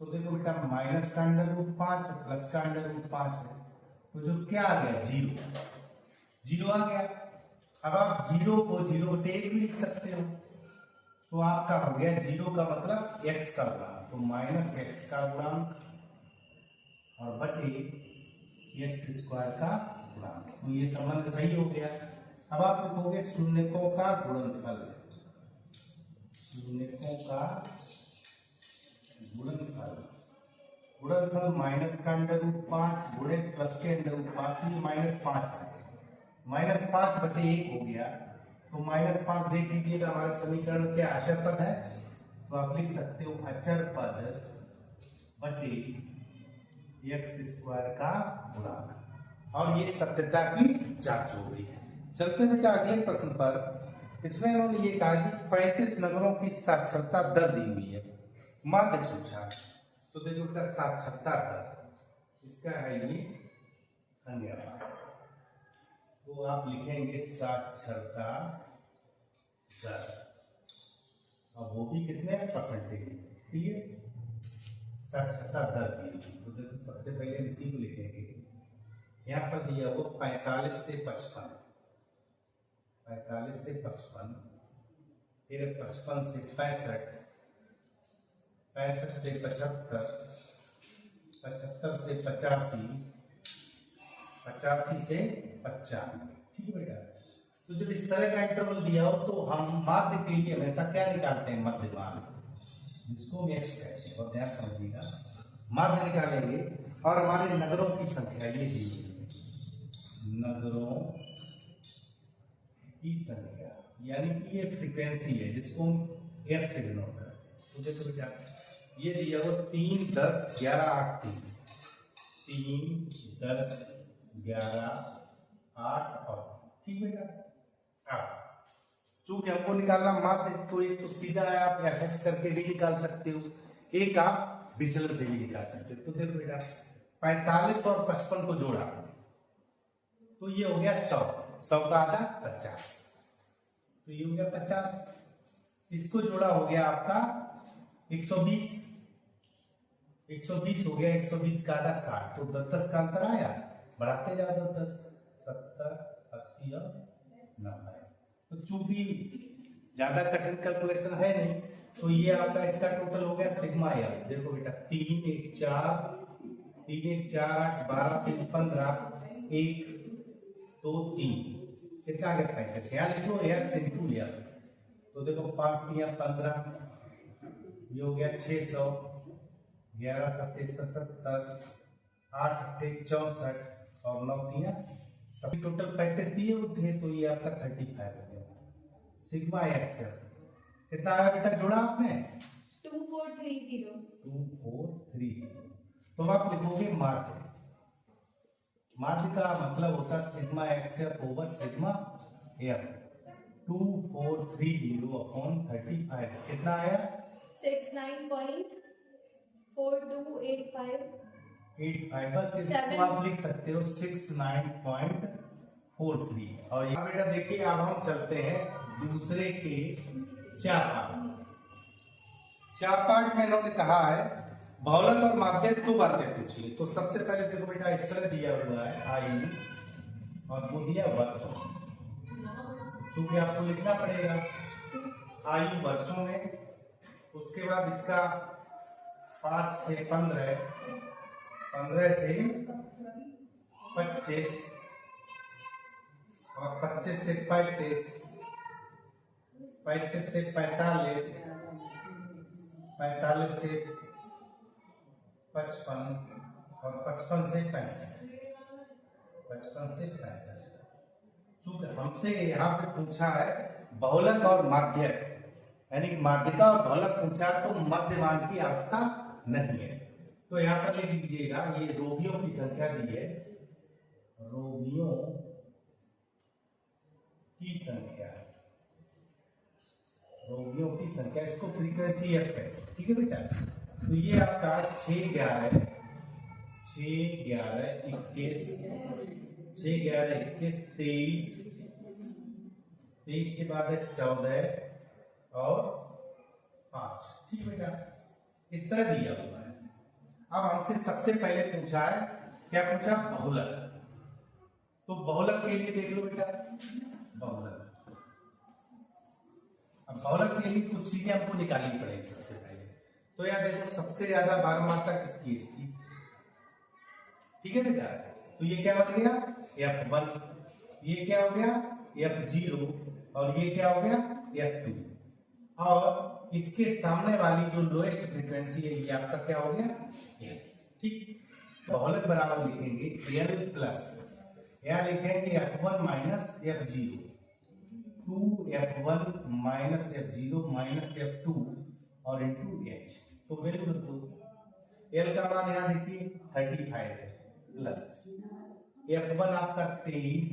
तो देखो बेटा माइनस का √5 प्लस का √5 है तो जो क्या आ गया 0 आ गया। अब आप 0 को 0 टेक भी लिख सकते हो। तो आपका हो गया 0 का मतलब x का गुणांक तो -x का गुणांक और बटे x² का गुणांक। तो ये संबंध सही हो गया। अब आप लिखोगे शून्यकों का गुणनफल। गुणनफल माइनस का √5 गुणे प्लस के √5 -5 है। -5 बटे 1 हो गया। तो -5 देख लीजिएगा हमारे समीकरण क्या अचर पद है। तो आप लिख सकते हो अचर पद बटे x² का गुणांक और ये सत्यता की जांच हो गई है। चलते बेटा अगले प्रश्न पर। इसमें उन्होंने ये कहा कि 35 नगरों की साक्षरता दर दी हुई है। माध्य पूछा तो देखो बेटा साक्षरता दर इसका है ये अन्य। तो आप लिखेंगे साक्षरता दर। अब वो भी किसमें परसेंटेज। ठीक है साक्षरता दर दी। तो देखो सबसे पहले इसी को लिखेंगे। यहाँ पर दिया वो 45 से 55 फिर 55 से 65 65 से 75 75 से 85 85 से 95। ठीक है बेटा। तो जब इस तरह का इंटरवल दिया हो तो हम माध्य के लिए हमेशा क्या निकालते हैं मध्यमान जिसको हम x कहते हैं। और ध्यान समझिएगा माध्य निकालेंगे और हमारे नगरों की संख्या ये दी नगरों की संख्या यानी कि ये फ्रीक्वेंसी है जिसको हम f से डिनोट करते हैं। तो देखो बेटा ये दिया वो 3 10 11 8 3 10 11 8 और ठीक बेटा। अब चूंकि हमको निकालना माध्य तो एक तो सीधा है आप fx करके भी निकाल सकते हो, एक आप विचलन से भी निकाल सकते हो। तो देखो बेटा 45 और 55 को जोड़ा तो ये हो गया 100 100 का आधा 50 तो ये हो गया 50। इसको जोड़ा हो गया आपका 120 120 हो गया 120 का आधा 60 तो 10 का अंतर आया। बढ़ाते जाओ 10 70 80 और 90। तो चूंकि ज्यादा कठिन कैलकुलेशन है नहीं तो ये आपका इसका टोटल हो गया सिग्मा एल। देखो बेटा 3 1 4 3 1 4 8 12 3 15 1 2 3 कितना आ गया 35। यहाँ लिखो x इंटू एल। तो देखो 5 3 15 ये हो गया 600 11 सत्ते 77, 8 अट्ठे 64 और 9 तिया सभी टोटल 35 दिए हुए थे, तो ये आपका 35 हो गया। सिग्मा एक्सएफ कितना आया बेटा, जोड़ा आपने 2430। 2430। तो आप लिखोगे माध्य। माध्य का मतलब होता है sigma x f over sigma f. 2430 upon 35 कितना आया 69.4285। 85। बस इसको आप लिख सकते हो 69.43। और यहाँ बेटा देखिए, अब हम चलते हैं दूसरे के चार पार्ट में इन्होंने कहा है बहुलक और माध्यक दो बातें पूछी। तो सबसे पहले देखो बेटा, इस तरह दिया हुआ है आयु और वो दिया वर्षों, क्योंकि आपको लिखना पड़ेगा आयु वर्षों में। उसके बाद इसका 5 से 15, 15 से 25 और 25 से 35, 35 से 45, 45 से 55 और 55 से 65, 55 से 65। चूंकि हमसे यहाँ पे पूछा है बहुलक और माध्यक, यानी कि माध्यिका और बहुलक पूछा है, तो मध्यमान की अवस्था नहीं है। तो यहाँ पर लिख लीजिएगा, ये रोगियों की संख्या दी है, रोगियों की संख्या, रोगियों की संख्या, इसको फ्रीक्वेंसी एफ है, ठीक है बेटा। तो ये आपका 6, 11, 6, 11, 21, 6, 11, 21, 23, 23 के बाद है 14 और 5, ठीक बेटा। इस तरह दिया हुआ है। अब हमसे सबसे पहले पूछा है, क्या पूछा, बहुलक। तो बहुलक के लिए देख लो बेटा, बहुलक। अब बहुलक के लिए कुछ चीजें हमको निकालनी पड़ेगी सबसे पहले। तो यार देखो, सबसे ज्यादा बारंबारता किसकी, इसकी, ठीक है बेटा। तो ये क्या बन गया F1, ये क्या हो गया F0 और ये क्या हो गया F2। और इसके सामने वाली जो लोएस्ट फ्रीक्वेंसी है ये आपका क्या हो गया L, ठीक। बहुलक बराबर लिखेंगे L प्लस, यहाँ लिखेंगे F1 minus F0, 2F1 minus F0 minus F2 और इंटू H। तो बिल्कुल, तो L का मान यहाँ देखिए 35 है, प्लस F1 आपका 23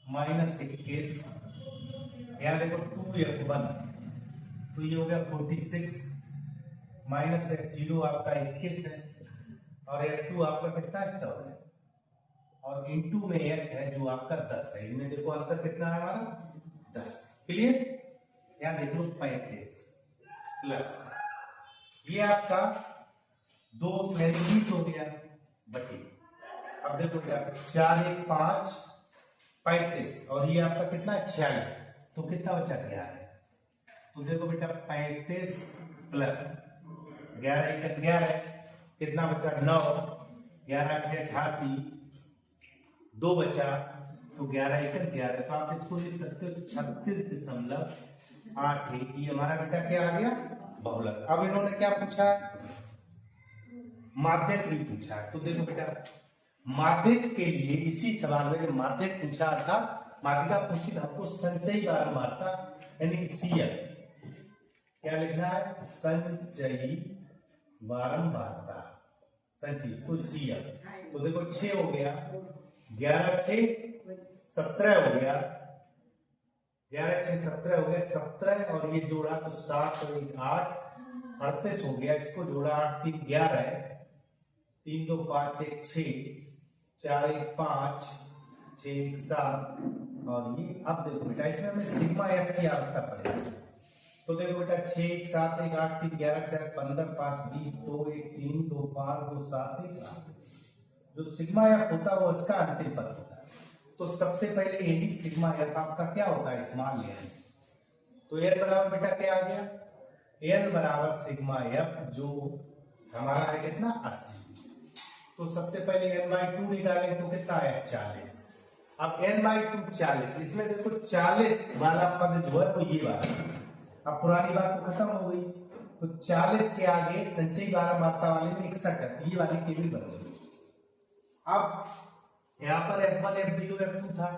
माइनस 21, यहाँ देखो 2F1, तो ये हो गया 46 माइनस F0 आपका 21 है और F2 आपका कितना है 14 और इंटू में H है जो आपका 10 है। इनमें देखो अंतर कितना है हमारा 10। क्लियर, यहाँ देख लो 35 प्लस ये आपका 2 20 हो गया बटे, अब देखो क्या 4 1 5 35 और ये आपका कितना 46, तो कितना बचा 11। तो देखो बेटा 35 प्लस 11 1 11, कितना बचा 9, 11 88, 2 बचा तो 11 1 11, तो आप इसको लिख सकते हो 36.81। ये हमारा बेटा क्या आ गया बहुलक। अब इन्होंने क्या पूछा, माध्यक भी पूछा है। तो देखो बेटा, माध्यक के लिए इसी सवाल में जो माध्यक पूछा था, माध्यिका पूछी था आपको संचयी बारंबारता, यानी कि CL क्या लिखना है, संचयी बारंबारता, संचयी, तो CL। तो देखो 6 हो गया, 11 6 17 हो गया, 11 6 17 हो गया, 17 और ये जोड़ा तो 7 और 1 8 38 हो गया। इसको जोड़ा 8 3 11, 3 2 5 1 6, 4 1 5, 6 1 7 और ये। अब देखो बेटा, इसमें हमें सिग्मा एफ की आवश्यकता पड़ेगी। तो देखो बेटा 6 1 7 1 8 3 11 4 15 5 20 2 1 3 2 5 2 7 1 8, जो सिग्मा एफ होता है वो इसका अंतिम पद होता है। तो सबसे पहले यही सिग्मा एफ आपका क्या होता है, स्मॉल एन। तो एन बराबर बेटा क्या आ गया, एन बराबर सिग्मा एफ, जो हमारा है कितना 80। तो सबसे पहले n/2 निकालेंगे तो कितना है 40। अब n/2 40, इसमें देखो 40 वाला पद जो है वो ये वाला। अब पुरानी बात तो खत्म हो गई, तो 40 के आगे संचयी 12 मात्रा वाले में 61 है, तो ये वाली टेबल बन गई। अब यहाँ पर F1 F0 F2 था,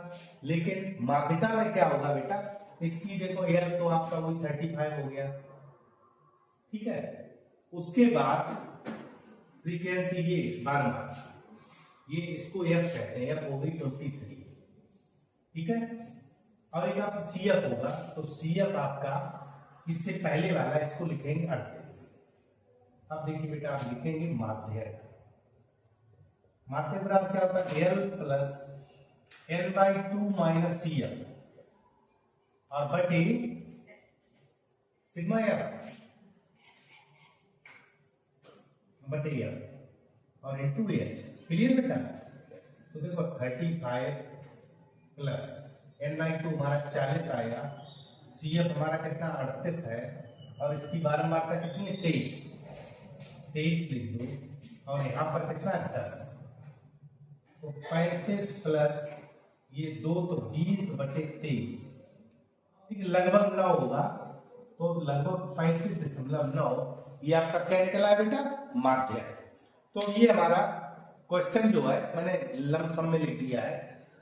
लेकिन माध्यिका में क्या होगा बेटा, इसकी देखो L तो आपका वही 35 हो गया, ठीक है। उसके बाद फ्रीक्वेंसी ये 12 मात्रा, ये इसको F कहते हैं, F हो गई 23, ठीक है। और एक आप CF होगा, तो CF आपका इससे पहले वाला, इसको लिखेंगे 38। अब देखिए बेटा, आप लिखेंगे माध्य, माध्य बराबर क्या होता है, L plus L/2 minus CF और बटे सिग्मा F बटे F और इंटू H। क्लियर बेटा? तो देखो 35 प्लस N/2 हमारा 40 आएगा, CF हमारा कितना 38 है, और इसकी बारंबारता कितनी है 23 लिख दो, और यहाँ पर कितना 10, तो 35 प्लस ये 2 तो 20 बटे 23, ठीक है, लगभग 9 होगा, तो लगभग 35.9 ये आपका क्या निकला है बेटा, माध्य है। तो ये हमारा क्वेश्चन जो है मैंने लमसम में लिख दिया है।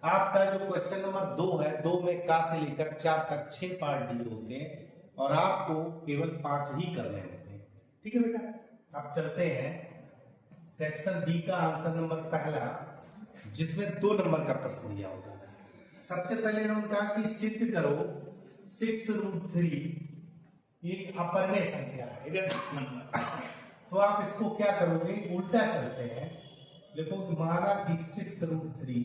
आपका जो क्वेश्चन नंबर 2 है, 2 में का से लेकर 4 तक 6 पार्ट दिए होते हैं और आपको केवल 5 ही करने होते हैं, ठीक है बेटा। अब चलते हैं सेक्शन बी का आंसर नंबर पहला, जिसमें 2 नंबर का प्रश्न दिया होता है। सबसे पहले इन्होंने कहा कि सिद्ध करो 6√3 एक अपरिमेय संख्या है, तो आप इसको क्या करोगे, उल्टा चलते हैं, देखो माना कि 6√3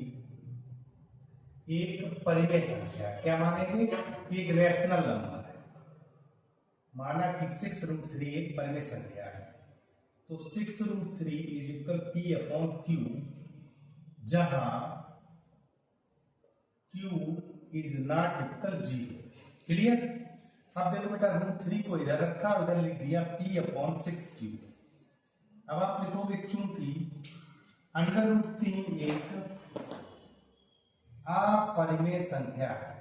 एक परिमेय संख्या, क्या मानेंगे कि एक रैशनल नंबर है। माना कि 6√3 एक परिमेय संख्या है, तो 6√3 इज इक्वल P/Q, जहां Q is not equal 0। Clear? अब देखो बेटा, √3 को इधर रखा, उधर लिख दिया P/6Q। अब आप लिखोगे चूंकि √3 एक अपरिमेय संख्या है,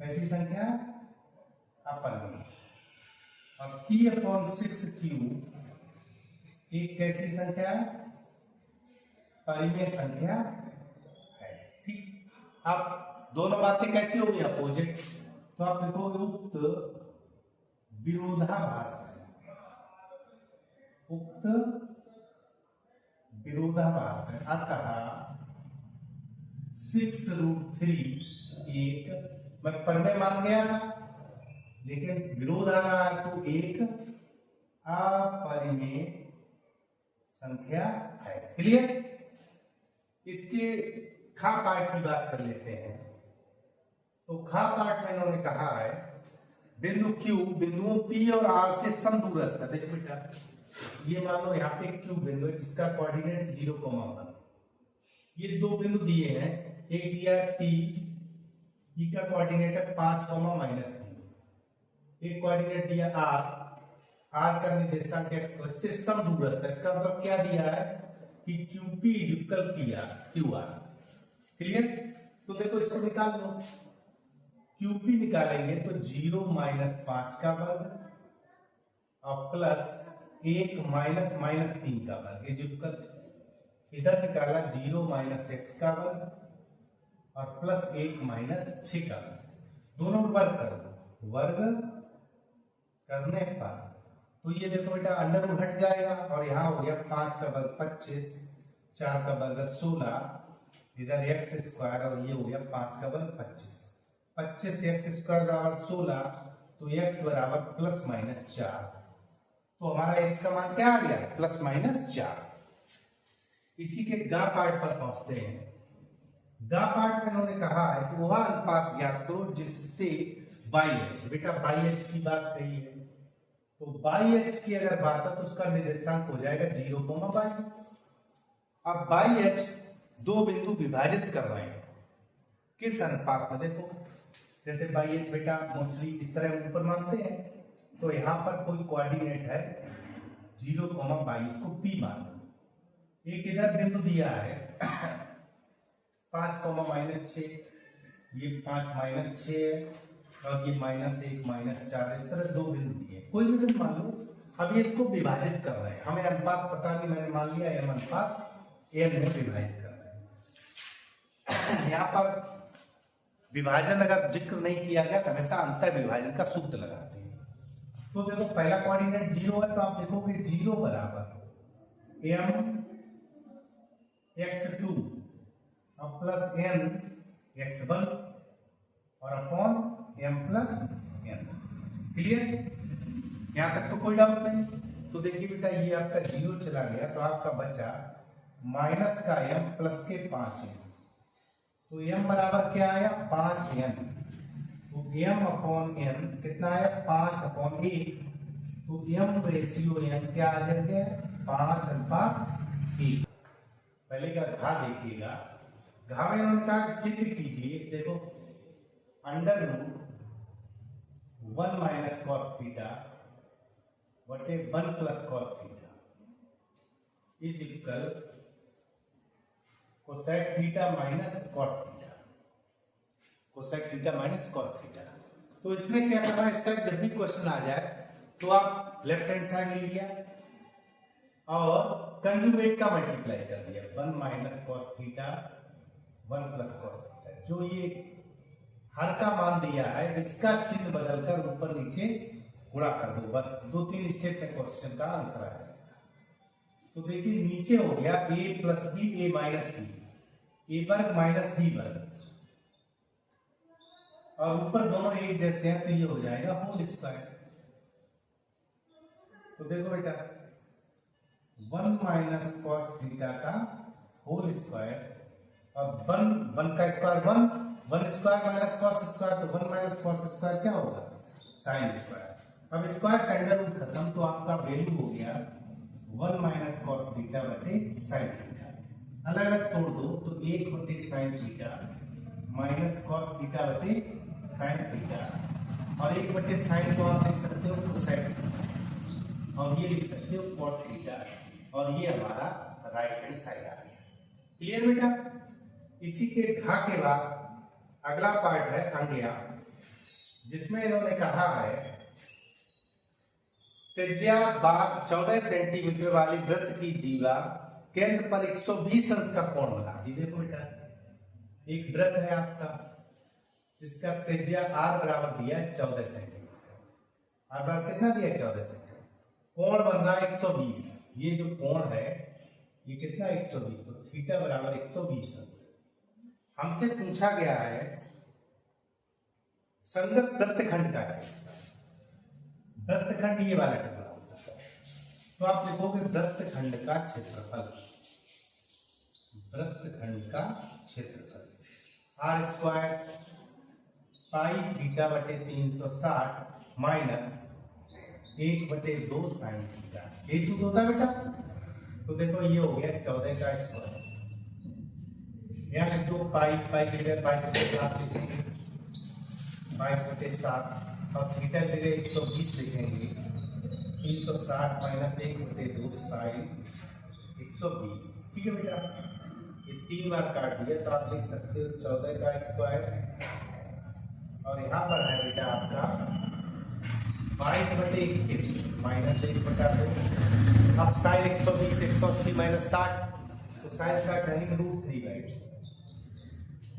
ऐसी संख्या अपरिमेय, और P/6Q एक कैसी संख्या है, परिमेय संख्या है, ठीक। अब दोनों बातें कैसी होगी, अपोजिट, तो आप लिखोगे उक्त विरोधाभास है, उक्त विरोधाभास है, अतः 6√3 एक, मैं परिमेय मान गया था, लेकिन विरोध आ रहा है, तो एक अपरिमेय संख्या है। क्लियर? इसके खा पार्ट की बात कर लेते हैं। तो खा पार्ट में इन्होंने कहा है बिंदु Q बिंदुओं P और R से समदूरस्थ है। देखो बेटा, ये मान लो यहाँ पे Q बिंदु है जिसका कोऑर्डिनेट 0,1, ये 2 बिंदु दिए हैं, एक दिया है P, P का कोऑर्डिनेट है 5,-3, एक कोऑर्डिनेट दिया R, R का निर्देशांक x से समदूरस्थ है। इसका मतलब क्या दिया है कि QP इक्वल QR। क्लियर? तो देखो इसको निकाल लो, QP निकालेंगे तो 0-5 का वर्ग और प्लस 1 -3 का वर्ग, इधर निकाला 0-x का वर्ग और प्लस 1 - 6 का वर्ग, दोनों वर्ग कर दो। वर्ग करने पर तो ये देखो बेटा अंडर रूट हट जाएगा और यहाँ हो गया 5 का वर्ग 25, 4 का वर्ग 16, इधर x² और ये हो गया 5 का वर्ग 25, 25x² बराबर 16, तो x बराबर ±4, तो हमारा x का मान क्या आ गया, ±4। इसी के गा पार्ट पर पहुंचते हैं। गा पार्ट में उन्होंने कहा है कि वह अनुपात ज्ञात करो जिससे बाई-h, बेटा बाई-h की बात कही है, तो बाई-h की अगर बात है तो उसका निर्देशांक हो जाएगा 0,22। अब बाई-h 2 बिंदु विभाजित कर रहे हैं, किस अनुपात में, देखो जैसे बाई-h बेटा मोस्टली इस तरह ऊपर मानते हैं, तो यहाँ पर कोई कोऑर्डिनेट है 0,22, इसको P मान लो। एक इधर बिंदु दिया है 5, -6, ये 5 - 6, और ये -1 -4 इस तरह दो बिंदु दिए, कोई भी बिंदु मान लो। अब ये इसको विभाजित कर रहे हैं, हमें अनुपात पता नहीं, मैंने मान लिया m अनुपात n में विभाजित कर रहे हैं। यहाँ पर विभाजन अगर जिक्र नहीं किया गया तो हमेशा अंतर विभाजन का सूत्र लगाते हैं। तो देखो पहला कोऑर्डिनेट 0 है तो आप लिखोगे 0 बराबर m x2 और प्लस n x1 और upon m plus n। Clear? यहां तक तो कोई डाउट नहीं। तो देखिए बेटा ये आपका 0 चला गया तो आपका बचा माइनस का m प्लस के 5m। तो m बराबर क्या आया 5n। तो m अपॉन n कितना आया 5 अपॉन 1। तो m रेशियो n क्या आ जाएगा 5:1। पहले का घा देखिएगा, घा में उन्होंने कहा सिद्ध कीजिए। देखो under root 1 minus cos theta बटे 1 plus cos theta is equal cosec theta minus cot theta, cosec theta minus cos theta. तो इसमें क्या करना है, इस तरह जब भी क्वेश्चन आ जाए तो आप लेफ्ट हैंड साइड ले लिया और कंजुगेट का मल्टीप्लाई कर दिया 1 minus cos theta 1 plus cos theta. जो ये हर का मान दिया है इसका चिन्ह बदलकर ऊपर नीचे गुणा कर दो, बस 2-3 स्टेप में क्वेश्चन का आंसर आ जाएगा। तो देखिए नीचे हो गया a plus b a minus b, a वर्ग माइनस बी वर्ग, और ऊपर दोनों एक जैसे हैं तो ये हो जाएगा होल स्क्वायर। तो देखो बेटा 1 माइनस कॉस थीटा का होल स्क्वायर और 1 का square 1 square minus cos square, तो 1 माइनस कॉस स्क्वायर क्या होगा साइन स्क्वायर। अब स्क्वायर से अंडर रूट खत्म तो आपका वैल्यू हो गया 1 माइनस कॉस थीटा बटे साइन थीटा। अलग अलग तोड़ दो तो 1 बटे sine theta minus cos theta बटे साइन थीटा, और 1 बटे साइन को आप लिख सकते हो कोसाइन थीटा, और ये लिख सकते हो कॉट थीटा, और ये हमारा राइट हैंड साइड आ गया। क्लियर बेटा? इसी के घा के बाद अगला पार्ट है अंग्या, जिसमें इन्होंने कहा है त्रिज्या 14 सेंटीमीटर वाली वृत्त की जीवा केंद्र पर 120 अंश का कोण बना। जी देखो बेटा एक वृत्त है आपका जिसका त्रिज्या r बराबर दिया है 14 सेंटीमीटर, r बराबर कितना दिया है 14 सेंटीमीटर, कोण बन रहा है 120। ये जो कोण है ये कितना 120, तो थीटा बराबर 120 अंश। हमसे पूछा गया है संगत वृत्तखंड का क्षेत्र, वृत्तखंड ये वाला टुकड़ा होता है, तो आप लिखोगे वृत्तखंड का क्षेत्रफल, वृत्तखंड का क्षेत्रफल आर स्क्वायर पाई थीटा बटे 360 माइनस 1/2 साइन थीटा। ये सूत्र होता है बेटा। तो देखो ये हो गया 14 का स्क्वायर, यहाँ लिख दो पाई की जगह 22/7 लिखेंगे, 22/7, और थीटा की जगह 120 लिखेंगे, 360 माइनस 1/2 साइन 120। ठीक है बेटा, ये 3 बार काट दिया तो आप लिख सकते हो 14 का स्क्वायर, और यहाँ पर है बेटा आपका 22/21 माइनस 1/2। अब साइन 120 180 माइनस 60, तो साइन 60 यानी √3/2।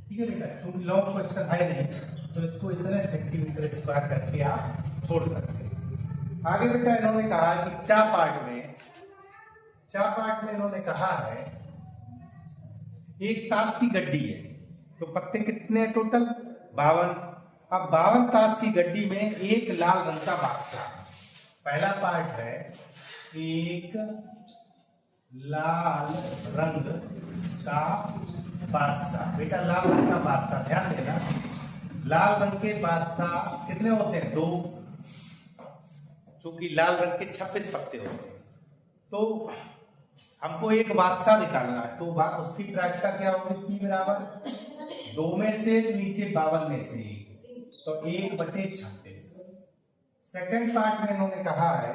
ठीक है बेटा, चूंकि लॉन्ग क्वेश्चन है नहीं तो इसको इतने सेंटीमीटर स्क्वायर करके आप छोड़ सकते हैं। आगे बेटा इन्होंने कहा कि चा पार्ट में इन्होंने कहा है एक ताश की गड्डी है, तो पत्ते कितने हैं टोटल 52। अब 52 ताश की गड्डी में एक लाल रंग का बादशाह। पहला पार्ट है एक लाल रंग का बादशाह। बेटा लाल रंग का बादशाह, ध्यान देना लाल रंग के बादशाह कितने होते हैं 2, चूंकि लाल रंग के 26 पत्ते होते हैं, तो हमको एक बादशाह निकालना है। तो उसकी प्रायिकता क्या होगी, P बराबर 2 में से नीचे 52 में से 1, तो 1/36। सेकंड पार्ट में इन्होंने कहा है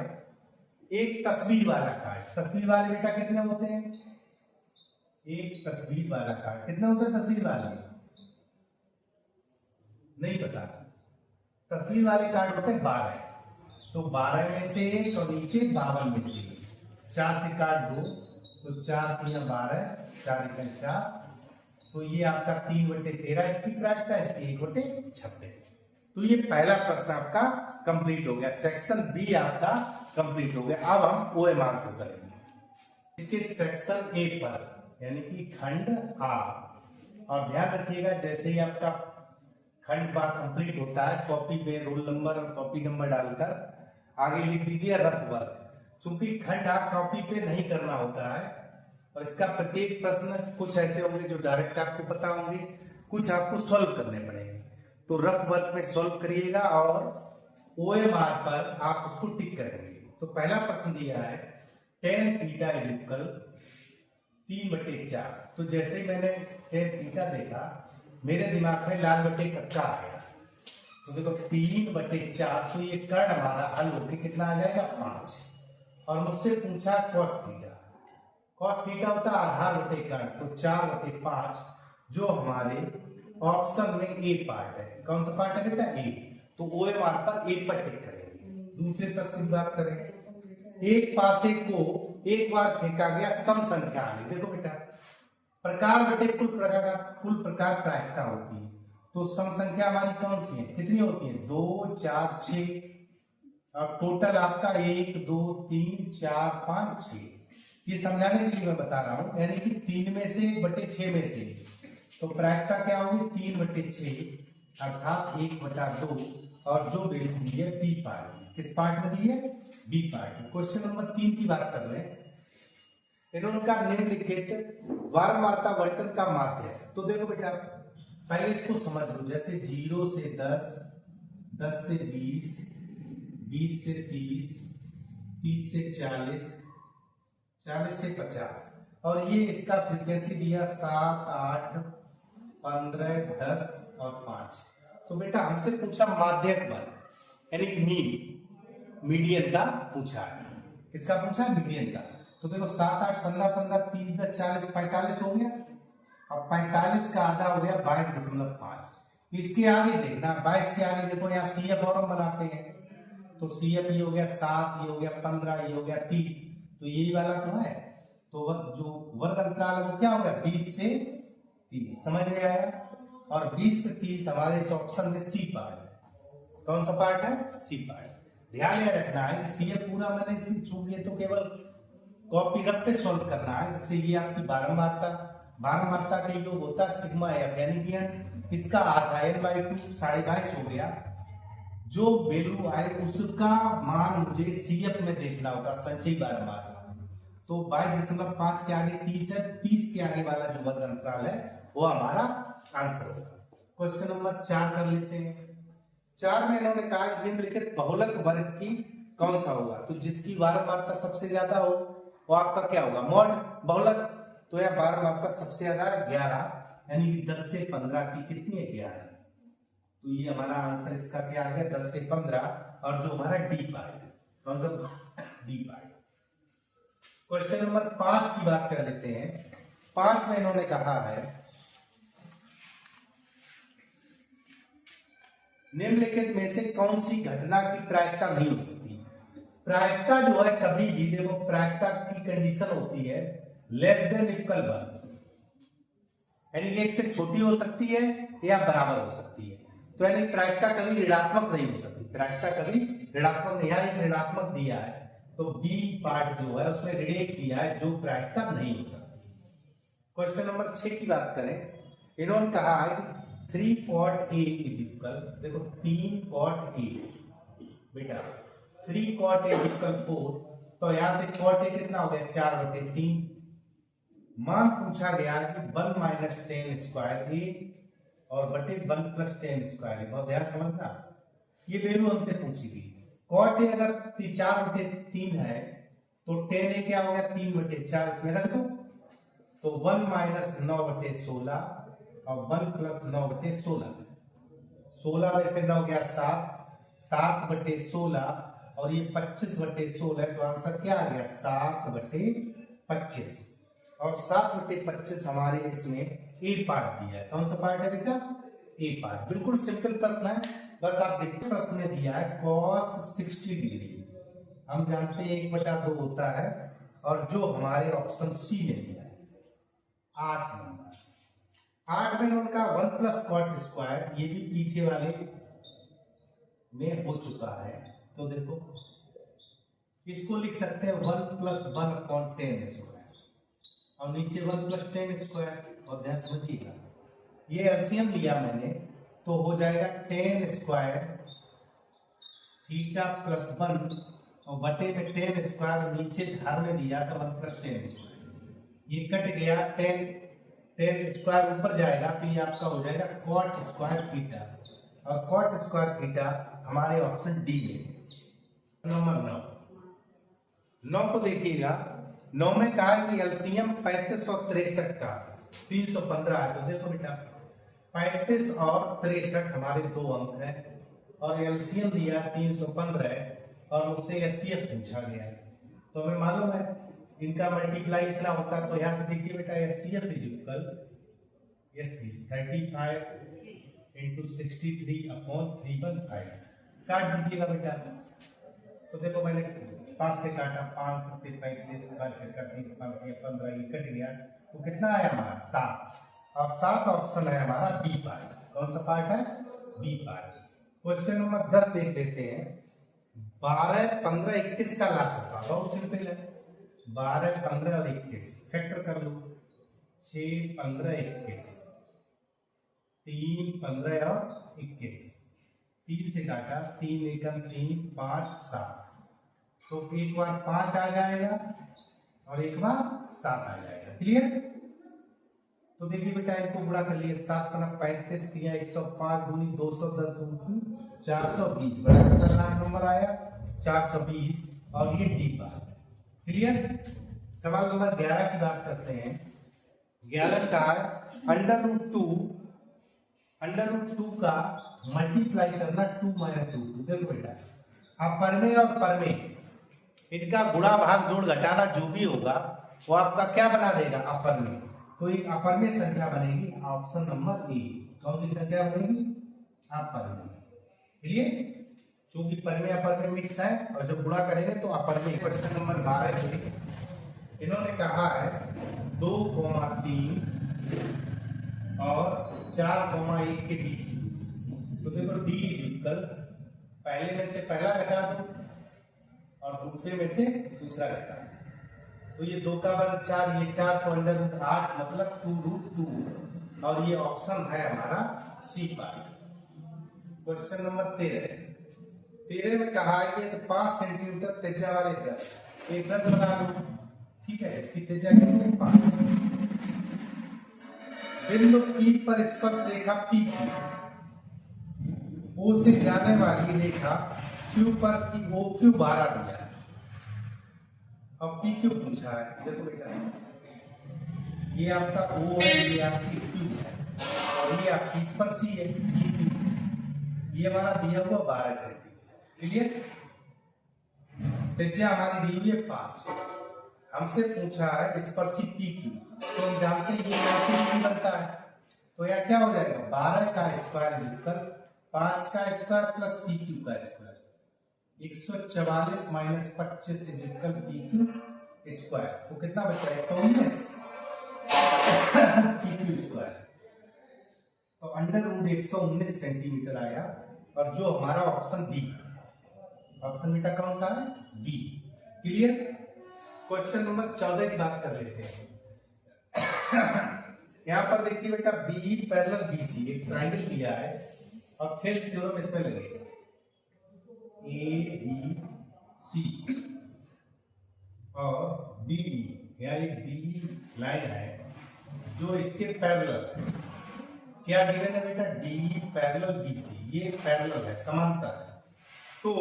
एक तस्वीर वाला कार्ड। तस्वीर वाले बेटा कितने होते हैं, एक तस्वीर वाला कार्ड कितने होते हैं, तस्वीर वाले नहीं पता, तस्वीर वाले कार्ड होते हैं 12, तो 12 में से 1 और नीचे 52 में से 4 से काट दो, तो 4 3 12, 4 1 4, तो ये आपका 3/13 इसकी प्रायिकता, इसकी 1/26। तो ये पहला प्रश्न आपका कंप्लीट हो गया, सेक्शन बी आपका कंप्लीट हो गया। अब हम OMR को करेंगे इसके सेक्शन ए पर, यानी कि खंड आ। और ध्यान रखिएगा, जैसे ही आपका खंड बा कंप्लीट होता है, कॉपी पे रोल नंबर और कॉपी नंबर डालकर आगे लिख दीजिए रफ वर्क। चूंकि खंड आ कॉपी पे नहीं करना होता है, और इसका प्रत्येक प्रश्न कुछ ऐसे होंगे जो डायरेक्ट आपको पता होंगे, कुछ आपको सॉल्व करने पड़ेंगे। तो रफ वर्क में सॉल्व करिएगा और OMR पर आप उसको टिक करेंगे। तो पहला प्रश्न दिया है tan थीटा इक्वल 3/4। तो जैसे ही मैंने tan थीटा देखा, मेरे दिमाग में लाल बटे कच्चा आ गया। तो देखो 3/4, तो ये कर्ण हमारा हल होके कितना आ जाएगा 5। और मुझसे पूछा cos थीटा, cos थीटा होता है आधार बटे कर्ण, तो 4/5, जो हमारे ऑप्शन में ए पार्ट है। कौन सा पार्ट है बेटा? ए। तो OMR पर ए पर टिक करेंगे। दूसरे प्रश्न की बात करें, एक पासे को एक बार फेंका गया सम संख्या में। देखो बेटा, प्रकार बटे कुल प्रकार प्रायिकता होती है, तो सम संख्या हमारी कौन सी है, कितनी होती है? 2 4 6, और टोटल आपका 1 2 3 4 5 6। ये समझाने के लिए मैं बता रहा हूं, यानी कि 3 में से 1/6 में से, तो प्रायिकता क्या होगी? 3/6, अर्थात 1/2। और जो वैल्यू दी है बी पार्ट में। किस पार्ट में दी है? बी पार्ट में। क्वेश्चन नंबर 3 की बात कर लें, इन्होंने का निम्नलिखित वारंवारता बंटन का माध्य है। तो देखो बेटा, पहले इसको समझ लो। जैसे 0 से 10, 10 से 20, 20 से 30, 30 से 40, 40 से 50, और ये इसका फ्रीक्वेंसी दिया 7 8 15 10 और 5। तो बेटा हमसे पूछा माध्यक बल, यानी कि मीडियन का पूछा है। किसका पूछा है? मीडियन का। तो देखो 7 8 15 15 30 10 40 45 हो गया। अब 45 का आधा हो गया 22.5। इसके आगे देखना, 22 के आगे देखो, यहाँ CF और हम बनाते हैं, तो CF ये हो गया 7, ये हो गया 15, ये हो गया 30, तो यही वाला तो है। तो जो वर्ग अंतराल है वो क्या हो गया? 20 से 30। समझ में आया? और 20 से 30 हमारे इस ऑप्शन में सी पार्ट है। कौन सा पार्ट है? C part. ध्यान यह रखना है कि CF पूरा मैंने इसकी चूक लिया, तो केवल कॉपी रख पे सॉल्व करना है। जैसे ये आपकी बारंबारता का योग होता है सिग्मा एफ, यानी कि इसका आधा n/2 22.5 हो गया। जो वैल्यू आए उसका मान मुझे CF में देखना होता, संचयी बारंबारता। तो 22.5 के आगे 30 है, 30 के आगे वाला जो वर्ग अंतराल है वो हमारा आंसर होगा। क्वेश्चन नंबर 4 कर लेते हैं। 4 में इन्होंने कहा निम्नलिखित बहुलक वर्ग की कौन सा होगा? तो जिसकी बारंबारता सबसे ज्यादा हो वो आपका क्या होगा? मॉड बहुलक। तो यह बारंबारता सबसे ज्यादा 11, यानी कि 10 से 15 की कितनी है? 11। तो ये हमारा आंसर इसका क्या आ गया? 10 से 15। और जो हमारा डी पार्ट है, कौन सा? D part. क्वेश्चन नंबर 5 की बात कर लेते हैं। 5 में इन्होंने कहा है निम्नलिखित में से कौन सी घटना की प्रायिकता नहीं हो सकती? प्रायिकता जो है कभी भी, देखो प्रायिकता की कंडीशन होती है लेस देन इक्वल 1, यानी कि 1 से छोटी हो सकती है या बराबर हो सकती है। तो यानी प्रायिकता कभी ऋणात्मक नहीं हो सकती। प्रायिकता कभी ऋणात्मक नहीं, एक ऋणात्मक दिया है, तो बी पार्ट जो है उसमें ऋण 1 दिया है, जो प्रायिकता नहीं हो सकती। क्वेश्चन नंबर 6 की बात करें, इन्होंने कहा है कि 3 cot A इज इक्वल, देखो 3 cot A बेटा, 3 cot A इक्वल 4, तो यहां से cot A कितना हो गया? 4/3। मान पूछा गया कि 1 - tan स्क्वायर A और बटे 1 + tan स्क्वायर A। बहुत ध्यान समझना, ये वैल्यू हमसे पूछी गई। cot A अगर 4/3 है, तो tan A क्या हो गया? 3/4, इसमें रख दो। तो 1 - 9/16 और 1 + 9/16, 16 में से 9 गया 7, 7/16, और ये 25/16 है, तो आंसर क्या आ गया? 7/25। और 7/25 हमारे इसमें ए पार्ट दिया है। कौन सा पार्ट है बेटा? ए पार्ट। बिल्कुल सिंपल प्रश्न है, बस आप देखिए प्रश्न में दिया है cos 60 डिग्री, हम जानते हैं 1/2 होता है, और जो हमारे ऑप्शन सी में दिया है 8 नंबर, 8 में उनका 1 प्लस कॉट स्क्वायर, ये भी पीछे वाले में हो चुका है। तो देखो इसको लिख सकते हैं 1 प्लस 1 अपॉन 10 स्क्वायर, और नीचे 1 प्लस 10 स्क्वायर। और ध्यान समझिएगा, ये एलसीएम लिया मैंने, तो हो जाएगा 10 स्क्वायर थीटा प्लस 1, और बटे में 10 स्क्वायर, नीचे धार में दिया था 1 प्लस 10 स्क्वायर, ये कट गया, 10 स्क्वायर ऊपर जाएगा, तो ये आपका हो जाएगा कॉट स्क्वायर थीटा, और कॉट स्क्वायर थीटा हमारे ऑप्शन डी में। नंबर 9 को देखिएगा, 9 में कहा है कि एलसीएम 35 और 63 का 315 है। तो देखो बेटा 35 और 63 हमारे 2 अंक है, और एलसीएम दिया 315 है, और उससे एचसीएफ पूछा गया है। तो हमें मालूम है इनका मल्टीप्लाई इतना होता है, तो यहां से देखिए बेटा HCF is equal 35 into 63 upon 315, काट दीजिएगा बेटा। तो देखो मैंने 5 से काटा, 5 7 35, 5 6 30, 15, ये कट गया, तो कितना आया हमारा 7, और 7 ऑप्शन है हमारा बी पार्ट। कौन सा पार्ट है? B part. क्वेश्चन नंबर 10 देख लेते हैं। 12 15 21 का लासफा बहुत सिंपल है, 12 15 और 21 फैक्टर कर लो, 6 15 21, 3 15 और 21, 3 से काटा, 3 एकम 3, 5 7, तो एक बार 5 आ जाएगा और एक बार 7 आ जाएगा। क्लियर? तो देखिए बेटा इनको गुणा कर लिए, 7 पंजा 35, 3 105 दूनी 210, 2 420, बड़ा खतरनाक नंबर आया 420, और ये डी बार। क्लियर? सवाल नंबर 11 की बात करते हैं। 11 का √2 का मल्टीप्लाई करना 2 माइनस √2। देखो बेटा अपर में और पर में इनका गुणा भाग जोड़ घटाना जो भी होगा वो आपका क्या बना देगा अपर में, तो एक अपर में संख्या बनेगी, ऑप्शन नंबर ए। कौन सी संख्या बनेगी? अपर में। क्लियर? चूंकि पर में अपर में मिक्स है, और जब गुणा करेंगे तो अपर में। क्वेश्चन नंबर 12 से इन्होंने कहा है 2, 3 और 4, 1 के बीच की दूरी। तो देखो डी इक्वल, पहले में से पहला घटा दो और दूसरे में से दूसरा घटा दो, तो ये 2 का वर्ग 4, ये 4 तो √8 मतलब 2√2, और ये ऑप्शन है हमारा सी पार्ट। क्वेश्चन नंबर 13 में कहा है कि 5 सेंटीमीटर त्रिज्या वाले वृत्त, एक वृत्त बना लो, ठीक है, इसकी त्रिज्या कितनी है? 5। बिंदु P पर स्पर्श रेखा P O से जाने वाली रेखा Q पर की OQ 12 दिया है, अब PQ पूछा है। देखो बेटा ये आपका O है, ये आपकी Q है, और ये आपकी स्पर्शी है PQ, ये हमारा दिया हुआ 12 सेंटीमीटर। क्लियर? त्रिज्या हमारी दी हुई है 5, हमसे पूछा है स्पर्शी PQ, तो हम जानते हैं ये 90 डिग्री बनता है, तो यह क्या हो जाएगा 12 का स्क्वायर इक्वल 5 का स्क्वायर प्लस PQ का square, 144 minus 25 equal PQ square, तो कितना बचा 119 PQ स्क्वायर, तो √119 सेंटीमीटर आया, और जो हमारा ऑप्शन बी, ऑप्शन बेटा कौन सा है? बी। क्लियर? क्वेश्चन नंबर 14 की बात कर लेते हैं। यहां पर देखिए बेटा BE पैरेलल BC, एक ट्रायंगल दिया है, और फिर थ्योरम इसमें लगेगा ABC और DE, यह एक DE लाइन है जो इसके पैरेलल है। क्या गिवन है बेटा? DE पैरेलल BC, ये पैरेलल है, समांतर है। तो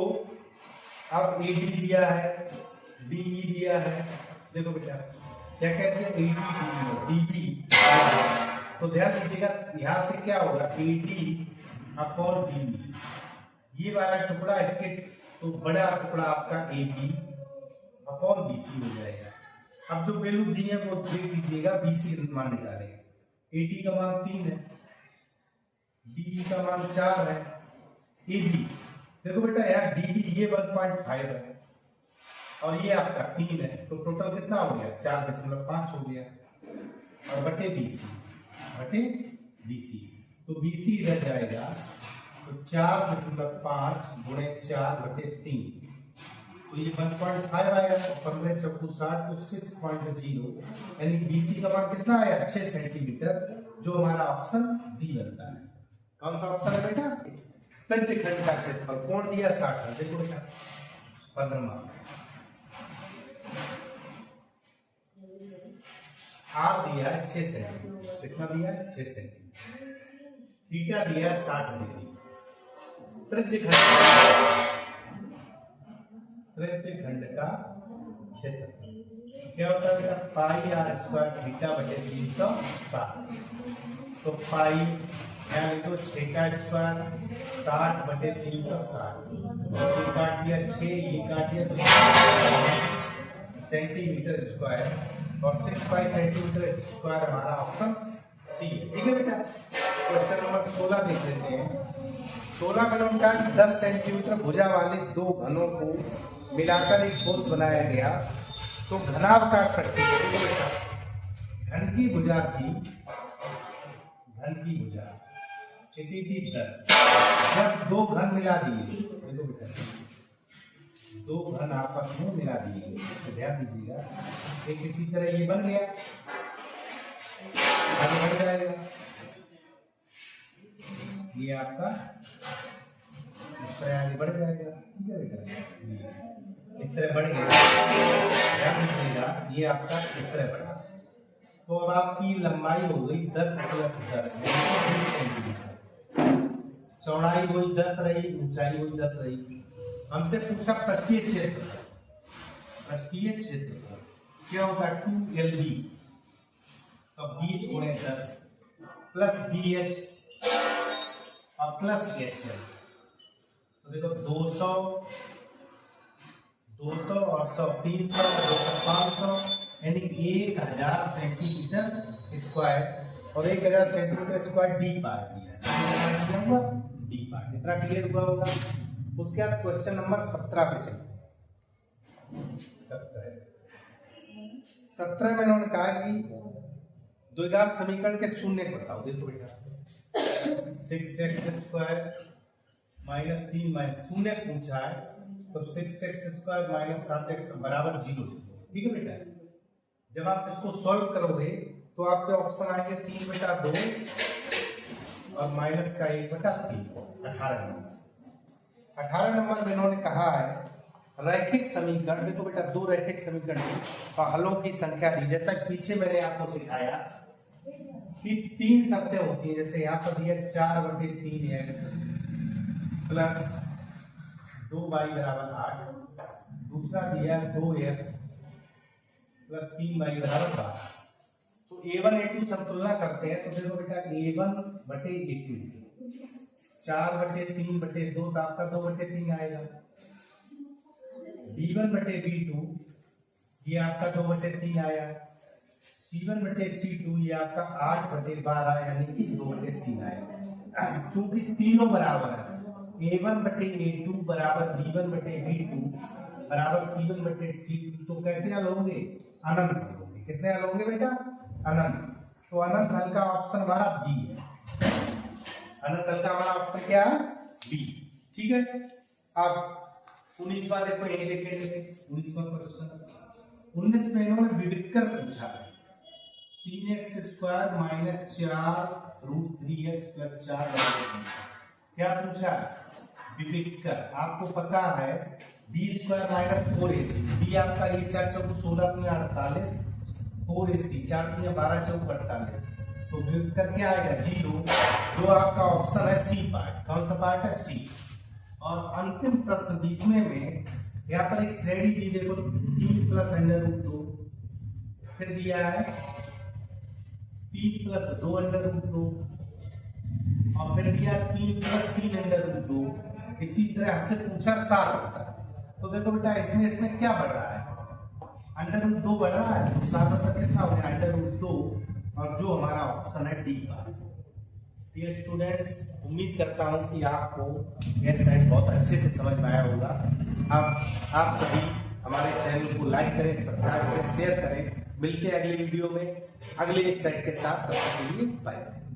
अब AD दिया है, DE दिया है, देखो बेटा क्या कहते हैं AD DB, तो ध्यान दीजिएगा यहां से क्या होगा AD अपॉन DB, ये वाला टुकड़ा इसके, तो बड़ा टुकड़ा आपका AB अपॉन BC हो जाएगा। अब जो वैल्यू दी है वो देख लीजिएगा, BC मान निकालेंगे, AD का मान 3 है, डी का मान 4 है। ए बी देखो बेटा यार डी बी ये 1.5 है और ये आपका 3 है, तो टोटल कितना हो गया 4.5 हो गया। और बटे बीसी तो बीसी इधर जाएगा तो 4.5 गुणे 4/3 तो ये 1.5 आएगा। 15 चौकू 60 तो 6.0 यानी बीसी का मान कितना आया 6 सेंटीमीटर, जो हमारा ऑप्शन डी बनता है। कौन सा ऑप्शन है बेटा? तंजखंड का क्षेत्रफल कोण दिया 60 है। देखो बेटा 15 आर दिया है 6 सेंटीमीटर, कितना दिया है 6 सेंटीमीटर, थीटा दिया है 60 डिग्री। त्रिज्यखंड का क्षेत्रफल क्या होता है बेटा? पाई आर स्क्वायर थीटा बटे 360। तो पाई क्या लिखो 6 का स्क्वायर 60 बटे 360, ये काट दिया 6, ये काट दिया सेंटीमीटर स्क्वायर और 6 पाई सेंटीमीटर स्क्वायर हमारा ऑप्शन सी। ठीक है बेटा। क्वेश्चन नंबर 16 देख लेते हैं। 16 में उनका 10 सेंटीमीटर भुजा वाले दो घनों को मिलाकर एक ठोस बनाया गया, तो घनाकार प्रकृति घन की भुजा कितनी थी 10। जब दो घन मिला दिए, देखो बेटा दो घन आपस में मिला दिए तो ध्यान दीजिएगा, एक इसी तरह ये बन गया, आगे बढ़ जाएगा, ये आपका इस तरह आगे बढ़ जाएगा। ठीक है बेटा, इस तरह बढ़ गया, ध्यान दीजिएगा ये आपका इस तरह बढ़ा। तो अब आपकी लंबाई हो गई 10 + 10 20 सेंटीमीटर, चौड़ाई वही 10 रही, ऊंचाई वही 10 रही। हमसे पूछा पृष्ठीय क्षेत्र क्या होता है 2LB, तो 20 × 10 प्लस BH और प्लस HL, तो देखो 200 और 100 300 200 500 यानी 1000 सेंटीमीटर स्क्वायर और 1000 सेंटीमीटर स्क्वायर डी पार्ट दिया, डी पार्ट इतना क्लियर हुआ होगा। उसके बाद क्वेश्चन नंबर 17 पे चलते हैं। 17 में उन्होंने कहा कि द्विघात समीकरण के शून्य बताओ। देखो बेटा 6x² -3 शून्य पूछा है, तो 6x² - 7x = 0। ठीक है बेटा। जब आप इसको सॉल्व करोगे तो आपके ऑप्शन आएंगे 3/2 और -1/3 18 नंबर। 18 नंबर में इन्होंने कहा है रैखिक समीकरण। देखो बेटा दो रैखिक समीकरण और हलों की संख्या दी, जैसा पीछे मैंने आपको सिखाया कि 3 शर्तें होती हैं। जैसे यहाँ पर दिया 4/3x प्लस 2y = 8, दूसरा दिया 2x प्लस 3y = 12। तो A1 A2 सब तुलना करते हैं, तो देखो बेटा A1/A2 4/3/2 तो आपका 2/3 आएगा। B1/B2 ये आपका 2/3 आया। C1/C2 ये आपका 8/12 यानी कि 2/3 आएगा। चूंकि तीनों बराबर है, A1/A2 = B1/B2 = C1/C2, तो कैसे हल होंगे? अनंत हल होंगे। कितने हल होंगे बेटा? अनंत। तो अनंत हल का ऑप्शन हमारा बी है। अनंत हल का हमारा ऑप्शन क्या है? बी। ठीक है। अब 19वां देखो, यही देख लेंगे 19वां क्वेश्चन। 19 में इन्होंने विविधकर पूछा है 3x² - 4√3x + 4 क्या पूछा? विविधकर। आपको पता है b² - 4ac, b आपका ये 4 चौको 16 × 48 4ac 4 × 12 चौको 48, तो विविधकर क्या आएगा? 0, जो आपका ऑप्शन है सी पार्ट। कौन सा पार्ट है? सी। और अंतिम प्रश्न 20वें में यहाँ पर एक श्रेणी दी, देखो 3 + √2, फिर दिया है 3 + 2 √2 और फिर दिया 3 + 3 √2। इसी तरह हमसे पूछा 7 होता है, तो देखो बेटा इसमें क्या बढ़ रहा है? √2 बढ़ रहा है, तो 7 कितना हो गया? √2 और जो हमारा ऑप्शन है डी पार्ट। डियर स्टूडेंट्स, उम्मीद करता हूं कि आपको यह सेट बहुत अच्छे से समझ में आया होगा। अब आप सभी हमारे चैनल को लाइक करें, सब्सक्राइब करें, शेयर करें। मिलते हैं अगले वीडियो में अगले सेट के साथ। तब तक के लिए बाय।